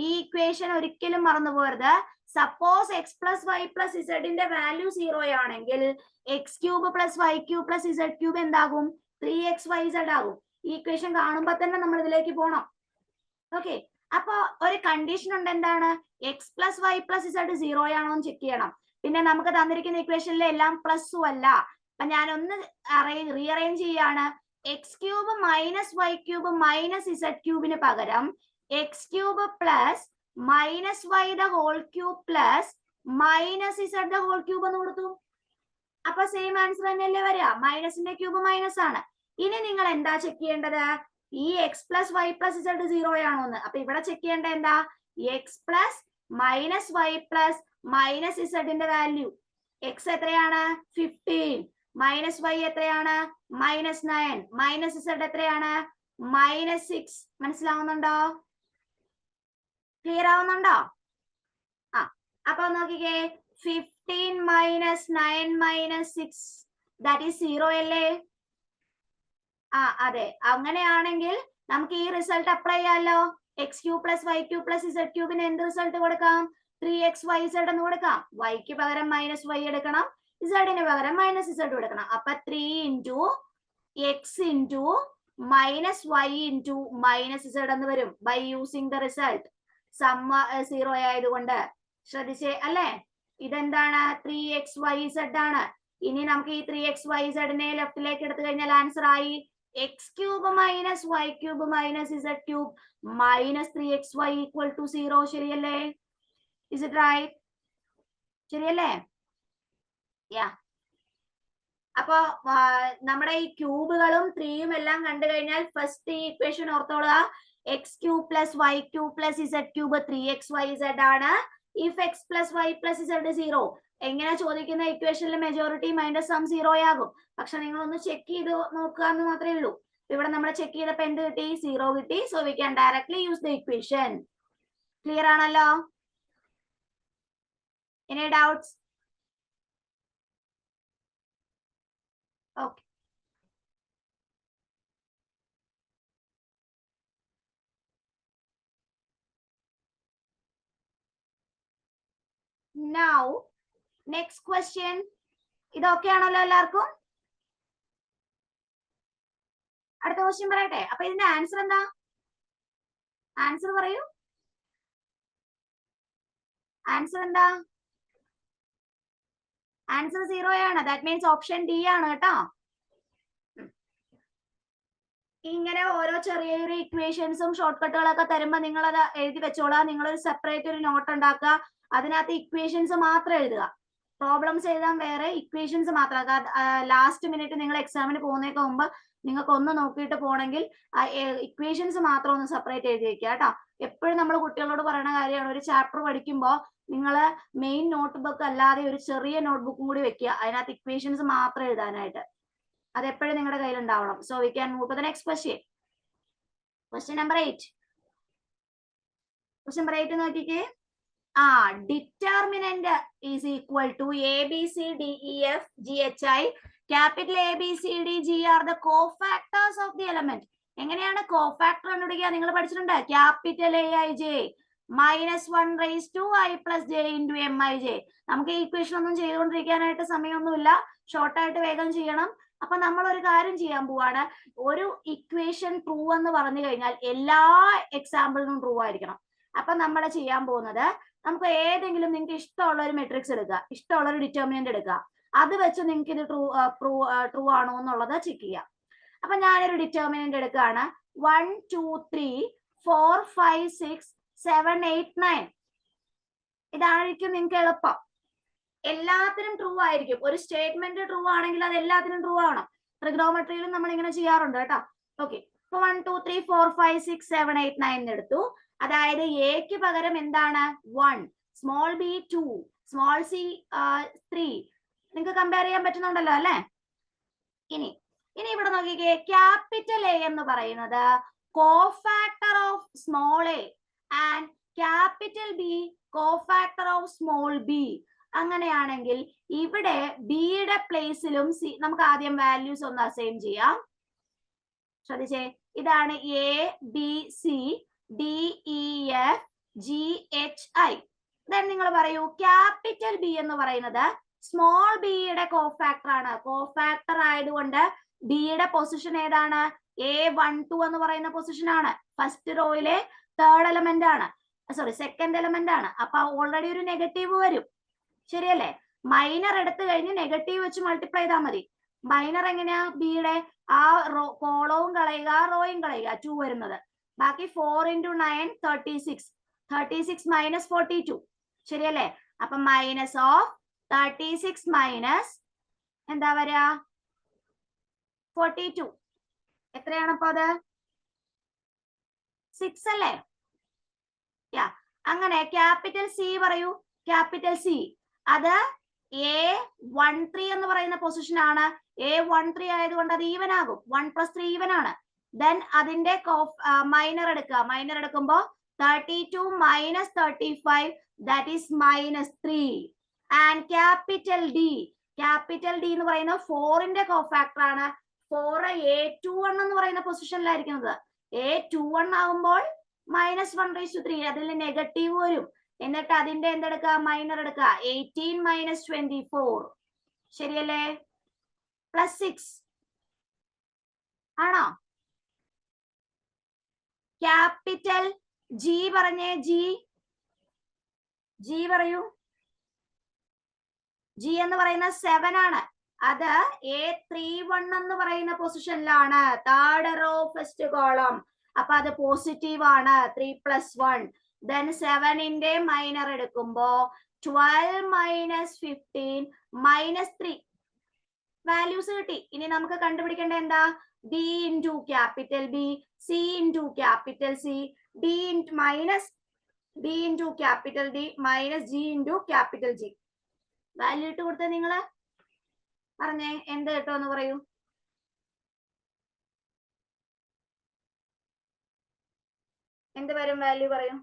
S1: ഈ ഇക്വേഷൻ ഒരിക്കലും മറന്നു പോകരുത്. Suppose x plus y plus z ന്റെ വാല്യൂ 0 ആണെങ്കിൽ x cube plus y cube plus z cube എന്താകും? 3xyz ആകും. ഈ equation കാണുമ്പോ തന്നെ നമ്മൾ ഇതിലേക്ക് പോണം. ഓക്കെ, അപ്പൊ ഒരു കണ്ടീഷൻ ഉണ്ട്. എന്താണ്? x plus y plus z 0 ആണോ എന്ന് ചെക്ക് ചെയ്യണം. പിന്നെ നമുക്ക് തന്നിരിക്കുന്ന ഇക്വേഷനിൽ എല്ലാം പ്ലസും അല്ല. അപ്പൊ ഞാൻ ഒന്ന് റീഅറേഞ്ച് ചെയ്യാണ്. X cube minus Y cube minus z ക്യൂബിന് പകരം x cube plus minus y the whole cube plus minus z the whole cube എന്ന് കൊടുത്തു. അപ്പൊ സെയിം ആൻസർ തന്നെയല്ലേ വരിക? മൈനസിന്റെ ക്യൂബ് മൈനസ് ആണ്. ഇനി നിങ്ങൾ എന്താ ചെക്ക് ചെയ്യേണ്ടത്? ഈ x plus y plus z 0 ആണോ എന്ന്. അപ്പൊ ഇവിടെ ചെക്ക് ചെയ്യേണ്ടത് എന്താ? X plus minus y plus minus ഇസഡിന്റെ വാല്യൂ. എക്സ് എത്രയാണ്? 15. മൈനസ് വൈ എത്രയാണ്? -9. മൈനസ് ഇസഡ് എത്രയാണ്? -6. മനസ്സിലാവുന്നുണ്ടോ? ക്ലിയർ ആവുന്നുണ്ടോ? ആ, അപ്പൊ നോക്കിക്കേ, 15 മൈനസ് 9 മൈനസ് 6 ദാറ്റ് ഈസ് 0 അല്ലേ? ആ അതെ, അങ്ങനെയാണെങ്കിൽ നമുക്ക് ഈ റിസൾട്ട് അപ്ലൈ ചെയ്യാമല്ലോ. X cube plus y cube plus z ക്യൂബിന് എന്ത് റിസൾട്ട് കൊടുക്കാം? 3xyz എന്ന് കൊടുക്കാം. വൈക്ക് പകരം മൈനസ് വൈ എടുക്കണം, ഇസഡിന് പകരം മൈനസ് ഇസഡ് കൊടുക്കണം. അപ്പൊ 3 into X into minus Y into minus Z എന്ന് വരും ബൈ യൂസിങ് ദ റിസൾട്ട്. സമ്മ 0 ആയതുകൊണ്ട് ശ്രദ്ധിച്ചേ അല്ലേ? ഇതെന്താണ്? 3xyz ആണ്. ഇനി നമുക്ക് ഈ 3xyzനെ ലെഫ്റ്റിലേക്ക് എടുത്തു കഴിഞ്ഞാൽ ആൻസർ ആയി X cube minus Y cube minus Z cube minus 3xy equal to 0. ശരിയല്ലേ? Is it right? ശരിയല്ലേ? യാ, അപ്പൊ നമ്മുടെ ഈ ക്യൂബുകളും 3യും എല്ലാം കണ്ടു കഴിഞ്ഞാൽ ഫസ്റ്റ് ഈ ഇക്വേഷൻ ഓർത്തോളുക. X cube plus y cube plus z cube 3xyz ആണ്. If x plus y plus z 0. എങ്ങനെ ചോദിക്കുന്ന ഇക്വേഷനിൽ മെജോറിറ്റി മൈനസ് സം 0 ആകും. പക്ഷെ നിങ്ങൾ ഒന്ന് ചെക്ക് ചെയ്ത് നോക്കുക എന്ന് മാത്രമേ ഉള്ളൂ. ഇവിടെ നമ്മൾ ചെക്ക് ചെയ്തപ്പോ എന്ത് കിട്ടി? 0 കിട്ടി. So we can directly use the equation. Clear ആണല്ലോ? Any doubts? Okay. Now, next question. ഇതൊക്കെ ആണല്ലോ എല്ലാവർക്കും? അടുത്ത ക്വസ്റ്റ്യൻ പറയട്ടെ. അപ്പൊ ഇതിന്റെ ആൻസർ എന്താ? ആൻസർ പറയൂ. ആൻസർ എന്താ? ആൻസർ 0 ആണ്. ദാറ്റ് മീൻസ് ഓപ്ഷൻ ഡി ആണ് കേട്ടോ. ഇങ്ങനെ ഓരോ ചെറിയ ചെറിയ ഇക്വേഷൻസും ഷോർട്ട് കട്ടുകളൊക്കെ തരുമ്പോ നിങ്ങൾ അത് എഴുതി വെച്ചോളാം. നിങ്ങൾ ഒരു സെപ്പറേറ്റ് ഒരു നോട്ട് ഉണ്ടാക്കുക. അതിനകത്ത് ഇക്വേഷൻസ് മാത്രം എഴുതുക. പ്രോബ്ലംസ് എഴുതാൻ വേറെ, ഇക്വേഷൻസ് മാത്രം. ലാസ്റ്റ് മിനിറ്റ് നിങ്ങൾ എക്സാമിന് പോകുന്നതിന് മുമ്പ് നിങ്ങൾക്ക് ഒന്ന് നോക്കിയിട്ട് പോകണമെങ്കിൽ ഇക്വേഷൻസ് മാത്രം ഒന്ന് സെപ്പറേറ്റ് എഴുതി വെക്കുക കേട്ടോ. എപ്പോഴും നമ്മൾ കുട്ടികളോട് പറയുന്ന കാര്യമാണ്, ഒരു ചാപ്റ്റർ പഠിക്കുമ്പോൾ നിങ്ങൾ മെയിൻ നോട്ട് ബുക്ക് അല്ലാതെ ഒരു ചെറിയ നോട്ട്ബുക്കും കൂടി വെക്കുക. അതിനകത്ത് ഇക്വേഷൻസ് മാത്രം എഴുതാനായിട്ട്. അതെപ്പോഴും നിങ്ങളുടെ കയ്യിൽ ഉണ്ടാവണം. So we can move to the next question. Question number 8. Question number 8 നോക്കിക്കേ. Determinant is equal to ABCDEFGHI. Capital ABCDG are the cofactors of the element. എങ്ങനെയാണ് കോഫാക്ടർ കണ്ടുപിടിക്കുക? നിങ്ങൾ പഠിച്ചിട്ടുണ്ട്. Capital AIJ -1 raised to I plus j into MIJ. നമുക്ക് ഈ equation ഒന്നും ചെയ്തുകൊണ്ടിരിക്കാനായിട്ട് സമയമൊന്നുമില്ല. ഷോർട്ടായിട്ട് വേഗം ചെയ്യണം. അപ്പൊ നമ്മൾ ഒരു കാര്യം ചെയ്യാൻ പോവാണ്. ഒരു ഇക്വേഷൻ ട്രൂ എന്ന് പറഞ്ഞു കഴിഞ്ഞാൽ എല്ലാ എക്സാമ്പിളിനും ട്രൂ ആയിരിക്കണം. അപ്പൊ നമ്മൾ ചെയ്യാൻ പോകുന്നത്, നമുക്ക് ഏതെങ്കിലും നിങ്ങൾക്ക് ഇഷ്ടമുള്ള ഒരു മെട്രിക്സ് എടുക്കുക, ഇഷ്ടമുള്ള ഒരു ഡിറ്റർമിനന്റ് എടുക്കുക. അത് വെച്ച് നിങ്ങൾക്ക് ഇത് ട്രൂ ആണോ എന്നുള്ളത് ചെക്ക് ചെയ്യാം. അപ്പൊ ഞാനൊരു ഡിറ്റർമിനന്റ് എടുക്കുകയാണ്. 1 2 3 4 5 6 7 8 9. ഇതായിരിക്കും നിങ്ങൾക്ക് എളുപ്പം. എല്ലാത്തിനും ട്രൂ ആയിരിക്കും. ഒരു സ്റ്റേറ്റ്മെന്റ് ട്രൂ ആണെങ്കിൽ അത് എല്ലാത്തിനും ട്രൂ ആവണം. ട്രിഗണോമെട്രിയിലും നമ്മൾ ഇങ്ങനെ ചെയ്യാറുണ്ട് കേട്ടോ. ഓക്കെ, ഇപ്പൊ 1 2 3 4 5 6 7 8 9 എടുത്തു. അതായത് എക്ക് പകരം എന്താണ്? 1, സ്മോൾ ബി 2, സ്മോൾ സി 3. നിങ്ങൾക്ക് കമ്പയർ ചെയ്യാൻ പറ്റുന്നുണ്ടല്ലോ അല്ലെ? ഇനി ഇനി ഇവിടെ നോക്കിക്കേ, ക്യാപിറ്റൽ എ എന്ന് പറയുന്നത് cofactor of small A and capital B cofactor of small B. അങ്ങനെയാണെങ്കിൽ ഇവിടെ ബിയുടെ പ്ലേസിലും സി, നമുക്ക് ആദ്യം വാല്യൂസ് ഒന്ന് അസൈൻ ചെയ്യാം. ശ്രദ്ധിച്ചേ, ഇതാണ് A B C D E F G H I. Then നിങ്ങൾ പറയൂ, ക്യാപിറ്റൽ ബി എന്ന് പറയുന്നത് സ്മോൾ ബിയുടെ കോഫാക്ടർ ആണ്. കോഫാക്ടർ ആയതുകൊണ്ട് ബിയുടെ പൊസിഷൻ ഏതാണ്? A12 എന്ന് പറയുന്ന പൊസിഷൻ ആണ്. ഫസ്റ്റ് റോയിലെ തേർഡ് എലമെന്റ് ആണ്, സോറി സെക്കൻഡ് എലമെന്റ് ആണ്. അപ്പൊ ഓൾറെഡി ഒരു നെഗറ്റീവ് വരും, ശരിയല്ലേ? മൈനർ എടുത്തു കഴിഞ്ഞ് നെഗറ്റീവ് വെച്ച് മൾട്ടിപ്ലൈ ചെയ്താൽ മതി. മൈനർ എങ്ങനെയാ? ബിയുടെ ആ കോളവും കളയുക, റോയും കളയുക, 2 വരുന്നത്. ബാക്കി 4 into 9 36. 36 minus 42, ശരിയല്ലേ? അപ്പൊ മൈനസ് ഓഫ് 36 മൈനസ് എന്താ വരാ? 42. എത്രയാണ് അപ്പൊ അത്? 6 അല്ലേ? യാ. അങ്ങനെ ക്യാപിറ്റൽ സി പറയൂ. ക്യാപിറ്റൽ സി അത് A13 എന്ന് പറയുന്ന പൊസിഷൻ ആണ്. A13 ആയതുകൊണ്ട് അത് ഈവൻ ആകും. 1 + 3 ഈവൻ ആണ്. ദെൻ അതിന്റെ മൈനർ എടുക്കുക. മൈനർ എടുക്കുമ്പോ 32 minus 35, that is -3. And capital D, capital D എന്ന് പറയുന്നത് 4ന്റെ കോഫാക്ടർ ആണ്. 4 A21 എന്ന് പറയുന്ന പൊസിഷനിലായിരിക്കുന്നത്. A21 ആകുമ്പോൾ -1/3, അതിൽ നെഗറ്റീവ് വരും. എന്നിട്ട് അതിന്റെ എന്തെടുക്കുക? മൈനർ എടുക്കുക. 18 minus 24, ശരിയല്ലേ? +6 ആണോ? ക്യാപിറ്റൽ ജി പറഞ്ഞേ. ജി, ജി പറയൂ. ജി എന്ന് പറയുന്ന 7 ആണ്. അത് A31 എന്ന് പറയുന്ന പൊസിഷനിലാണ്, തേർഡ് റോ ഫസ്റ്റ് കോളം. അപ്പൊ അത് പോസിറ്റീവ് ആണ്. 3 + 1. ദെൻ 7ന്റെ മൈനർ എടുക്കുമ്പോ 12 minus 15 -3 വാല്യൂസ് കിട്ടി. ഇനി നമുക്ക് കണ്ടുപിടിക്കേണ്ട എന്താ? D into capital B, C into capital C, D into minus D into capital D minus G into capital G. Value ഇട്ട് കൊടുത്ത നിങ്ങള് പറഞ്ഞേ എന്ത് കേട്ടോ എന്ന് പറയൂ. എന്ത് വരും വാല്യൂ പറയൂ.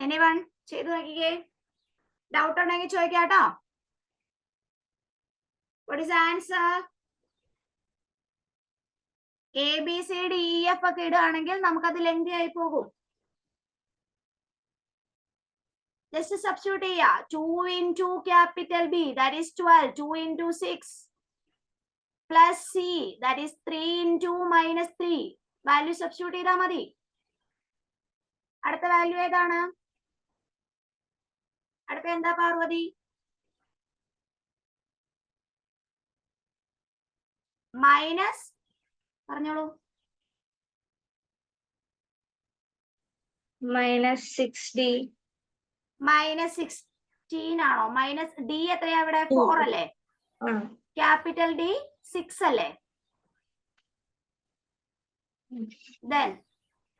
S1: എനിവൺ ചെയ്തു നോക്കിക്കേ. ഡൗട്ട് ഉണ്ടെങ്കിൽ ചോദിക്കാട്ടോ. What is the answer? A B C D E F ഒക്കെ ഇടുകയാണെങ്കിൽ നമുക്കത് ലെങ്തി ആയി പോകും. ജസ്റ്റ് സബ്സ്റ്റിറ്റ്യൂട്ട് ചെയ്യാ. 2 into capital B, that is 12. 2 into 6 plus C, that is 3 into -3. Value substitute ചെയ്താൽ മതി. അടുത്ത വാല്യൂ ഏതാണ്? അടുത്ത എന്താ പാർവതി? മൈനസ് പറഞ്ഞോളൂ.
S2: -6D.
S1: -16 ആണോ? മൈനസ് ഡി എത്രയാ ഇവിടെ? 4 അല്ലേ? ക്യാപിറ്റൽ ഡി 6 അല്ലേ? ദെൻ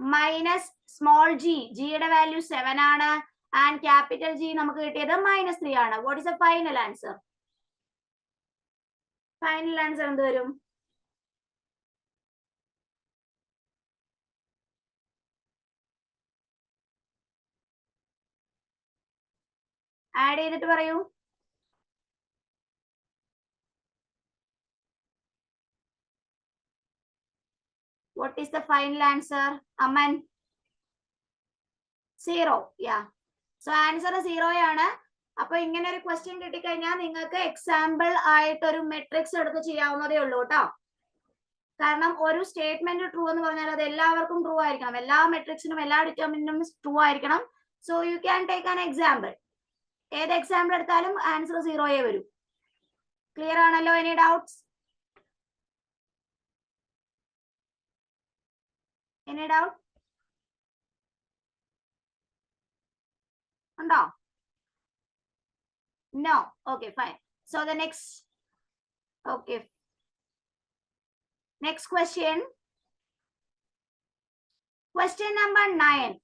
S1: മൈനസ് സ്മോൾ ജി, ജിയുടെ വാല്യൂ 7 ആണ്. ആൻഡ് ക്യാപിറ്റൽ ജി നമുക്ക് കിട്ടിയത് -3 ആണ്. What is the final answer? Final answer എന്ത് വരും? ആഡ് ചെയ്തിട്ട് പറയൂ. What is the final answer? Aman? 0. Yeah. So answer 0 ആണ്. അപ്പൊ ഇങ്ങനെ ഒരു ക്വസ്റ്റ്യൻ കിട്ടിക്കഴിഞ്ഞാൽ നിങ്ങൾക്ക് എക്സാമ്പിൾ ആയിട്ട് ഒരു മെട്രിക്സ് എടുത്ത് ചെയ്യാവുന്നതേ ഉള്ളൂ കേട്ടോ. കാരണം ഒരു സ്റ്റേറ്റ്മെന്റ് ട്രൂ എന്ന് പറഞ്ഞാൽ അത് എല്ലാവർക്കും ട്രൂ ആയിരിക്കണം. എല്ലാ മെട്രിക്സിനും എല്ലാ ഡിറ്റർമിനന്റും ട്രൂ ആയിരിക്കണം. So you can take an example. ഏത് എക്സാമ്പിൾ എടുത്താലും ആൻസർ 0 വരും. ക്ലിയർ ആണല്ലോ? Any doubts? Any doubt? ഉണ്ടോ? No. Okay, fine. So the next, okay. Next question. Question number 9.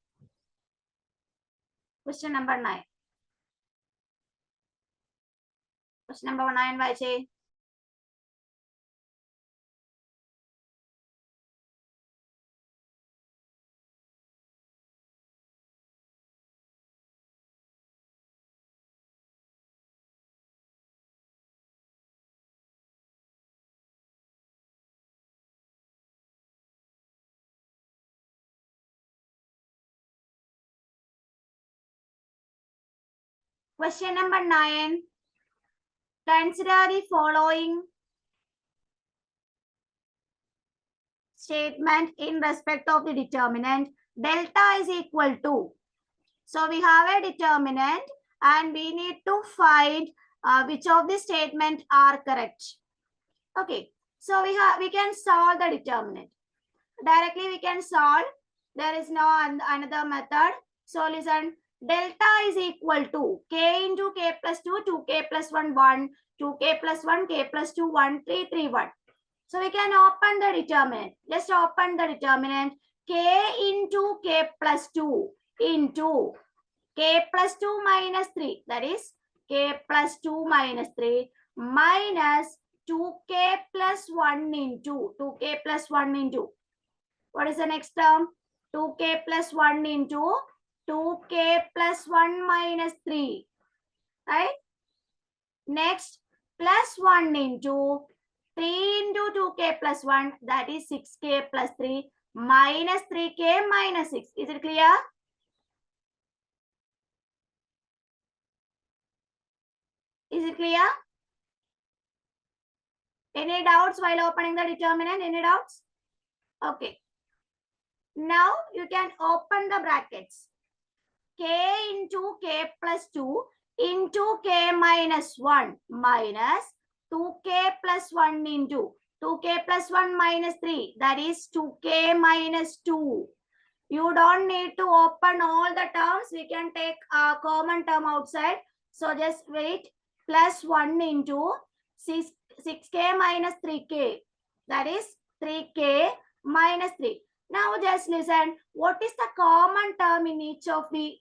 S1: Question number 9. Question number 9 വായിച്ചേ. Question number 9. Consider the following statement in respect of the determinant. Delta is equal to. So we have a determinant and we need to find which of the statement are correct. Okay. So we can solve the determinant. Directly we can solve. There is no another method. So listen. Delta is equal to k into k plus 2, 2k plus 1, 1, 2k plus 1, k plus 2, 1, 3, 3, 1. So we can open the determinant. Just open the determinant. K into k plus 2 into k plus 2 minus 3. That is k plus 2 minus 3 minus 2k plus 1 into 2k plus 1 into. What is the next term? 2k plus 1 into 2k plus 1 minus 3, right? Next, plus 1 into 3 into 2k plus 1, that is 6k plus 3 minus 3k minus 6. Is it clear? Is it clear? Any doubts while opening the determinant? Any doubts? Okay. Now you can open the brackets. K into k plus 2 into k minus 1 minus 2k plus 1 into 2k plus 1 minus 3, that is 2k minus 2. You don't need to open all the terms. We can take a common term outside. So just wait. Plus 1 into 6k minus 3k, that is 3k minus 3. Now just listen. What is the common term in each of the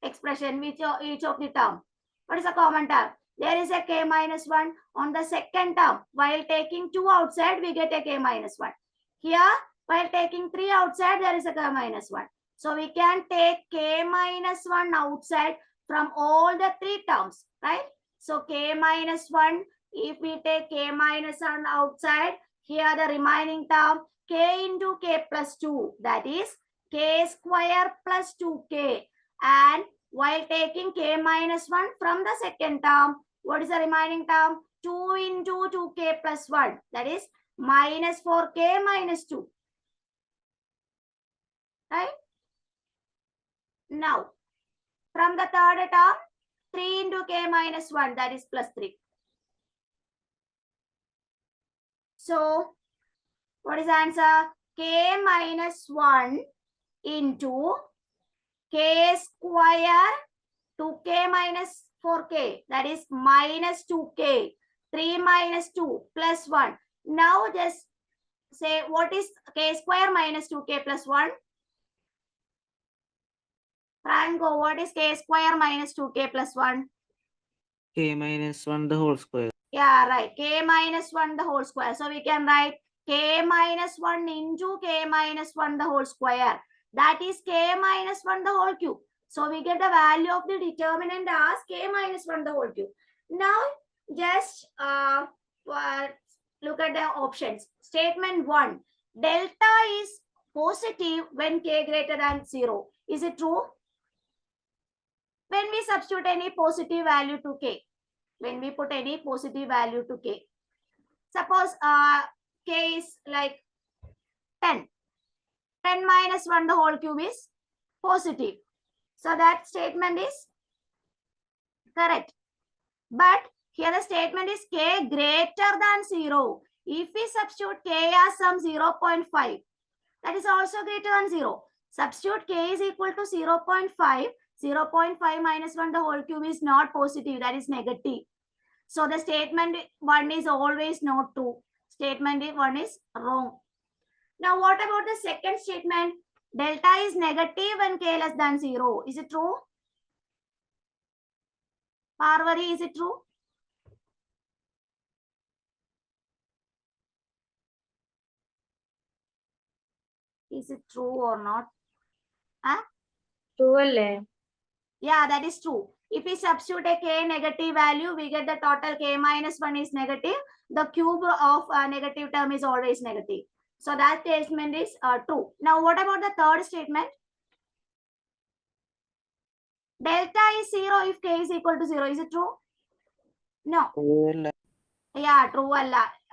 S1: expression, each of the term? What is the common term? There is a k minus 1 on the second term. While taking 2 outside, we get a k minus 1. Here, while taking 3 outside, there is a k minus 1. So we can take k minus 1 outside from all the 3 terms, right? So k minus 1, if we take k minus 1 outside, here the remaining term k into k plus 2, that is k square plus 2k. And while taking k minus 1 from the second term, what is the remaining term? 2 into 2k plus 1, that is minus 4k minus 2. Right? Now, from the third term, 3 into k minus 1, that is plus 3. So, what is the answer? K minus 1 into k square 2k minus 4k, that is minus 2k, 3 minus 2 plus 1. Now just say what is k square minus 2k plus 1? Franco, what is k square minus 2k plus 1?
S4: K minus 1 the whole square.
S1: Yeah, right. K minus 1 the whole square. So we can write k minus 1 into k minus 1 the whole square. That is k minus 1 the whole cube. So we get the value of the determinant as k minus 1 the whole cube. Now just look at the options. Statement 1. Delta is positive when k greater than 0. Is it true? When we substitute any positive value to k. When we put any positive value to k. Suppose k is like 10. 10 minus 1 the whole cube is positive. So that statement is correct. But here the statement is k greater than 0. If we substitute k as some 0.5, that is also greater than 0. Substitute k is equal to 0.5. 0.5 minus 1 the whole cube is not positive, that is negative. So the statement 1 is always not true. Statement 1 is wrong. Now, what about the second statement? Delta is negative when k less than 0. Is it true? Parvari, is it true? Is it true or not? Huh?
S2: True അല്ലേ?
S1: Yeah, that is true. If we substitute a k negative value, we get the total k minus 1 is negative. The cube of negative term is always negative. So that statement is true. Now, what about the third statement? Delta is 0 if k is equal to 0. Is it true? No. Yeah, true.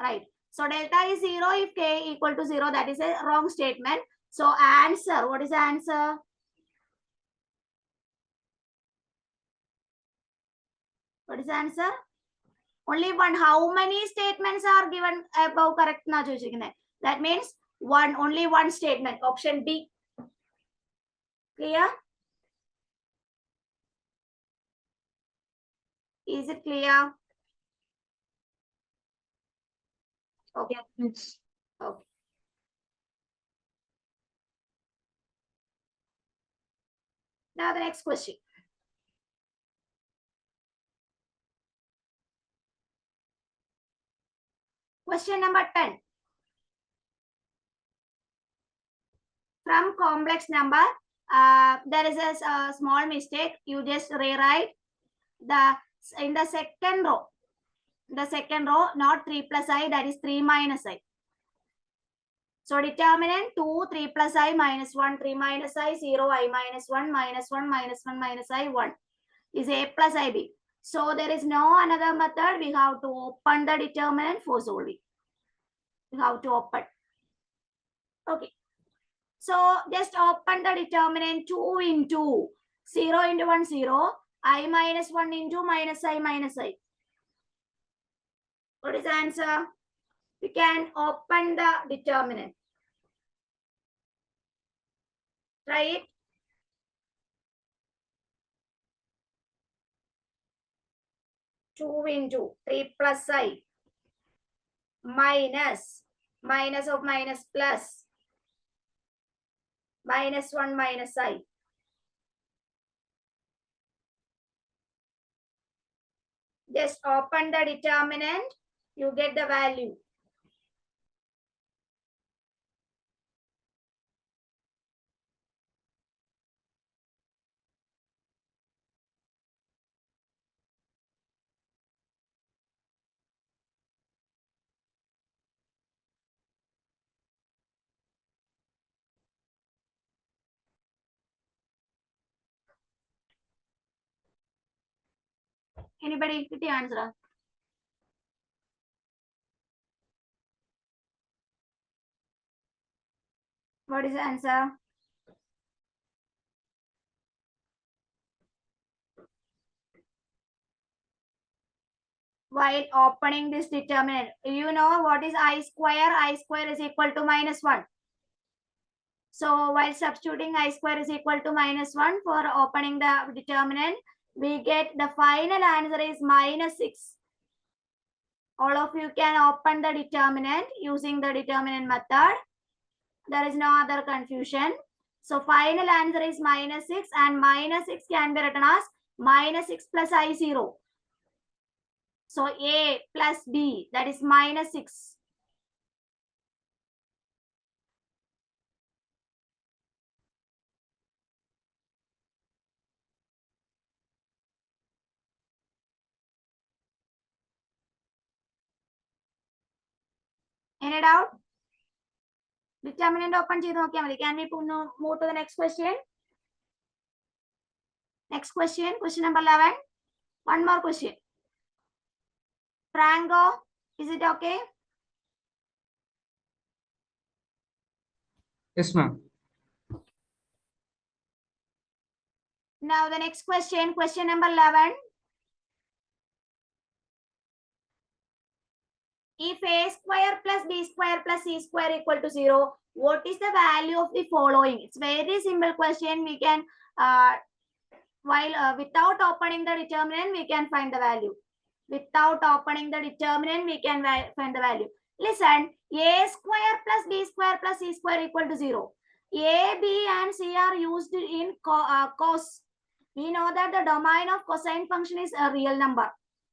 S1: Right. So delta is 0 if k equal to 0. That is a wrong statement. So answer, what is the answer? What is the answer? Only one. How many statements are given above correct? That means one, only one statement. Option B. Clear? Is it clear? Okay.
S2: Yes.
S1: Okay. Now the next question. Question number 10. From complex number, there is a small mistake. You just rewrite in the second row. The second row, not 3 plus I, that is 3 minus I. So determinant 2, 3 plus I minus 1, 3 minus I, 0, I minus 1, minus 1, minus 1, minus I, 1 is A plus IB. So there is no another method. We have to open the determinant for solving. We have to open. Okay. So just open the determinant 2 into 0 into 1, 0, I minus 1 into minus I minus I. What is the answer? We can open the determinant. Try it. Two into 3 plus I minus of minus plus minus 1 minus I. Just open the determinant, you get the value. Anybody get the answer? What is the answer? While opening this determinant, you know what is I square? I square is equal to minus 1. So while substituting I square is equal to minus 1 for opening the determinant, we get the final answer is minus 6. All of you can open the determinant using the determinant method. There is no other confusion. So final answer is minus 6, and minus 6 can be written as minus 6 plus I0. So A plus B, that is minus 6. Any doubt? Determinant open ചെയ്തു നോക്കിയാൽ മതി. Can we move to the next question? Next question, question number 11. One more question. Franco, is it okay?
S4: Yes, ma'am.
S1: Now the next question, question number 11. If A square plus B square plus C square equal to 0, what is the value of the following? It's very simple question. We can, without opening the determinant, we can find the value. Without opening the determinant, we can find the value. Listen, a square plus b square plus c square equal to 0. A, B and C are used in cos. We know that the domain of cosine function is a real number.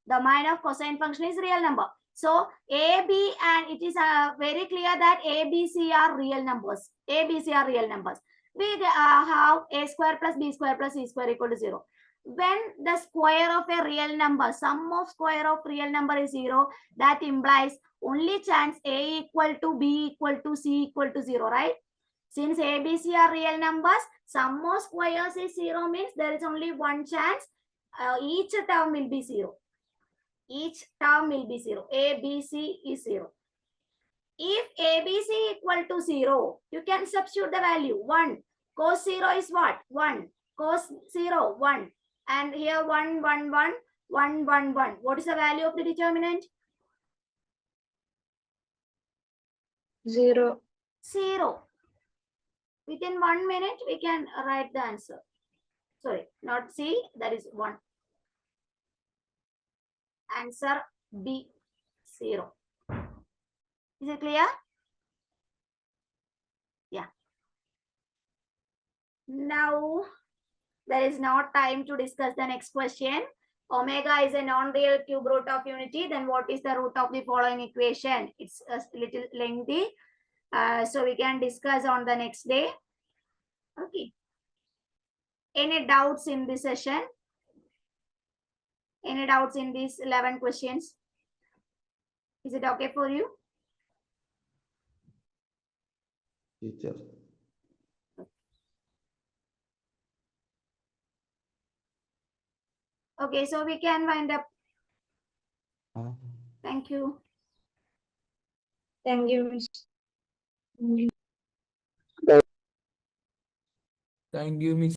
S1: Domain of cosine function is real number. So A, B and it is very clear that A, B, C are real numbers. A, B, C are real numbers. We have a square plus b square plus c square equal to 0. When the square of a real number, sum of square of real number is 0, that implies only chance A equal to B equal to C equal to 0, right? Since A, B, C are real numbers, sum of squares is 0 means there is only one chance. Each term will be 0. Each term will be 0. A, B, C is 0. If A, B, C equal to 0, you can substitute the value 1. Cos 0 is what? 1. Cos 0, 1. And here 1, 1, 1, 1, 1, 1. What is the value of the determinant?
S2: 0.
S1: 0. Within 1 minute, we can write the answer. Sorry, not C, that is 1. Answer B, 0. Is it clear? Yeah. Now, there is no time to discuss the next question. Omega is a non-real cube root of unity. Then what is the root of the following equation? It's a little lengthy. So we can discuss on the next day. Okay. Any doubts in this session? Any doubts in these 11 questions? Is it okay for you?
S3: Teacher.
S1: Okay, so we can wind up.
S3: Ah.
S1: Thank you.
S2: Thank you, Miss.
S5: Thank you, Miss.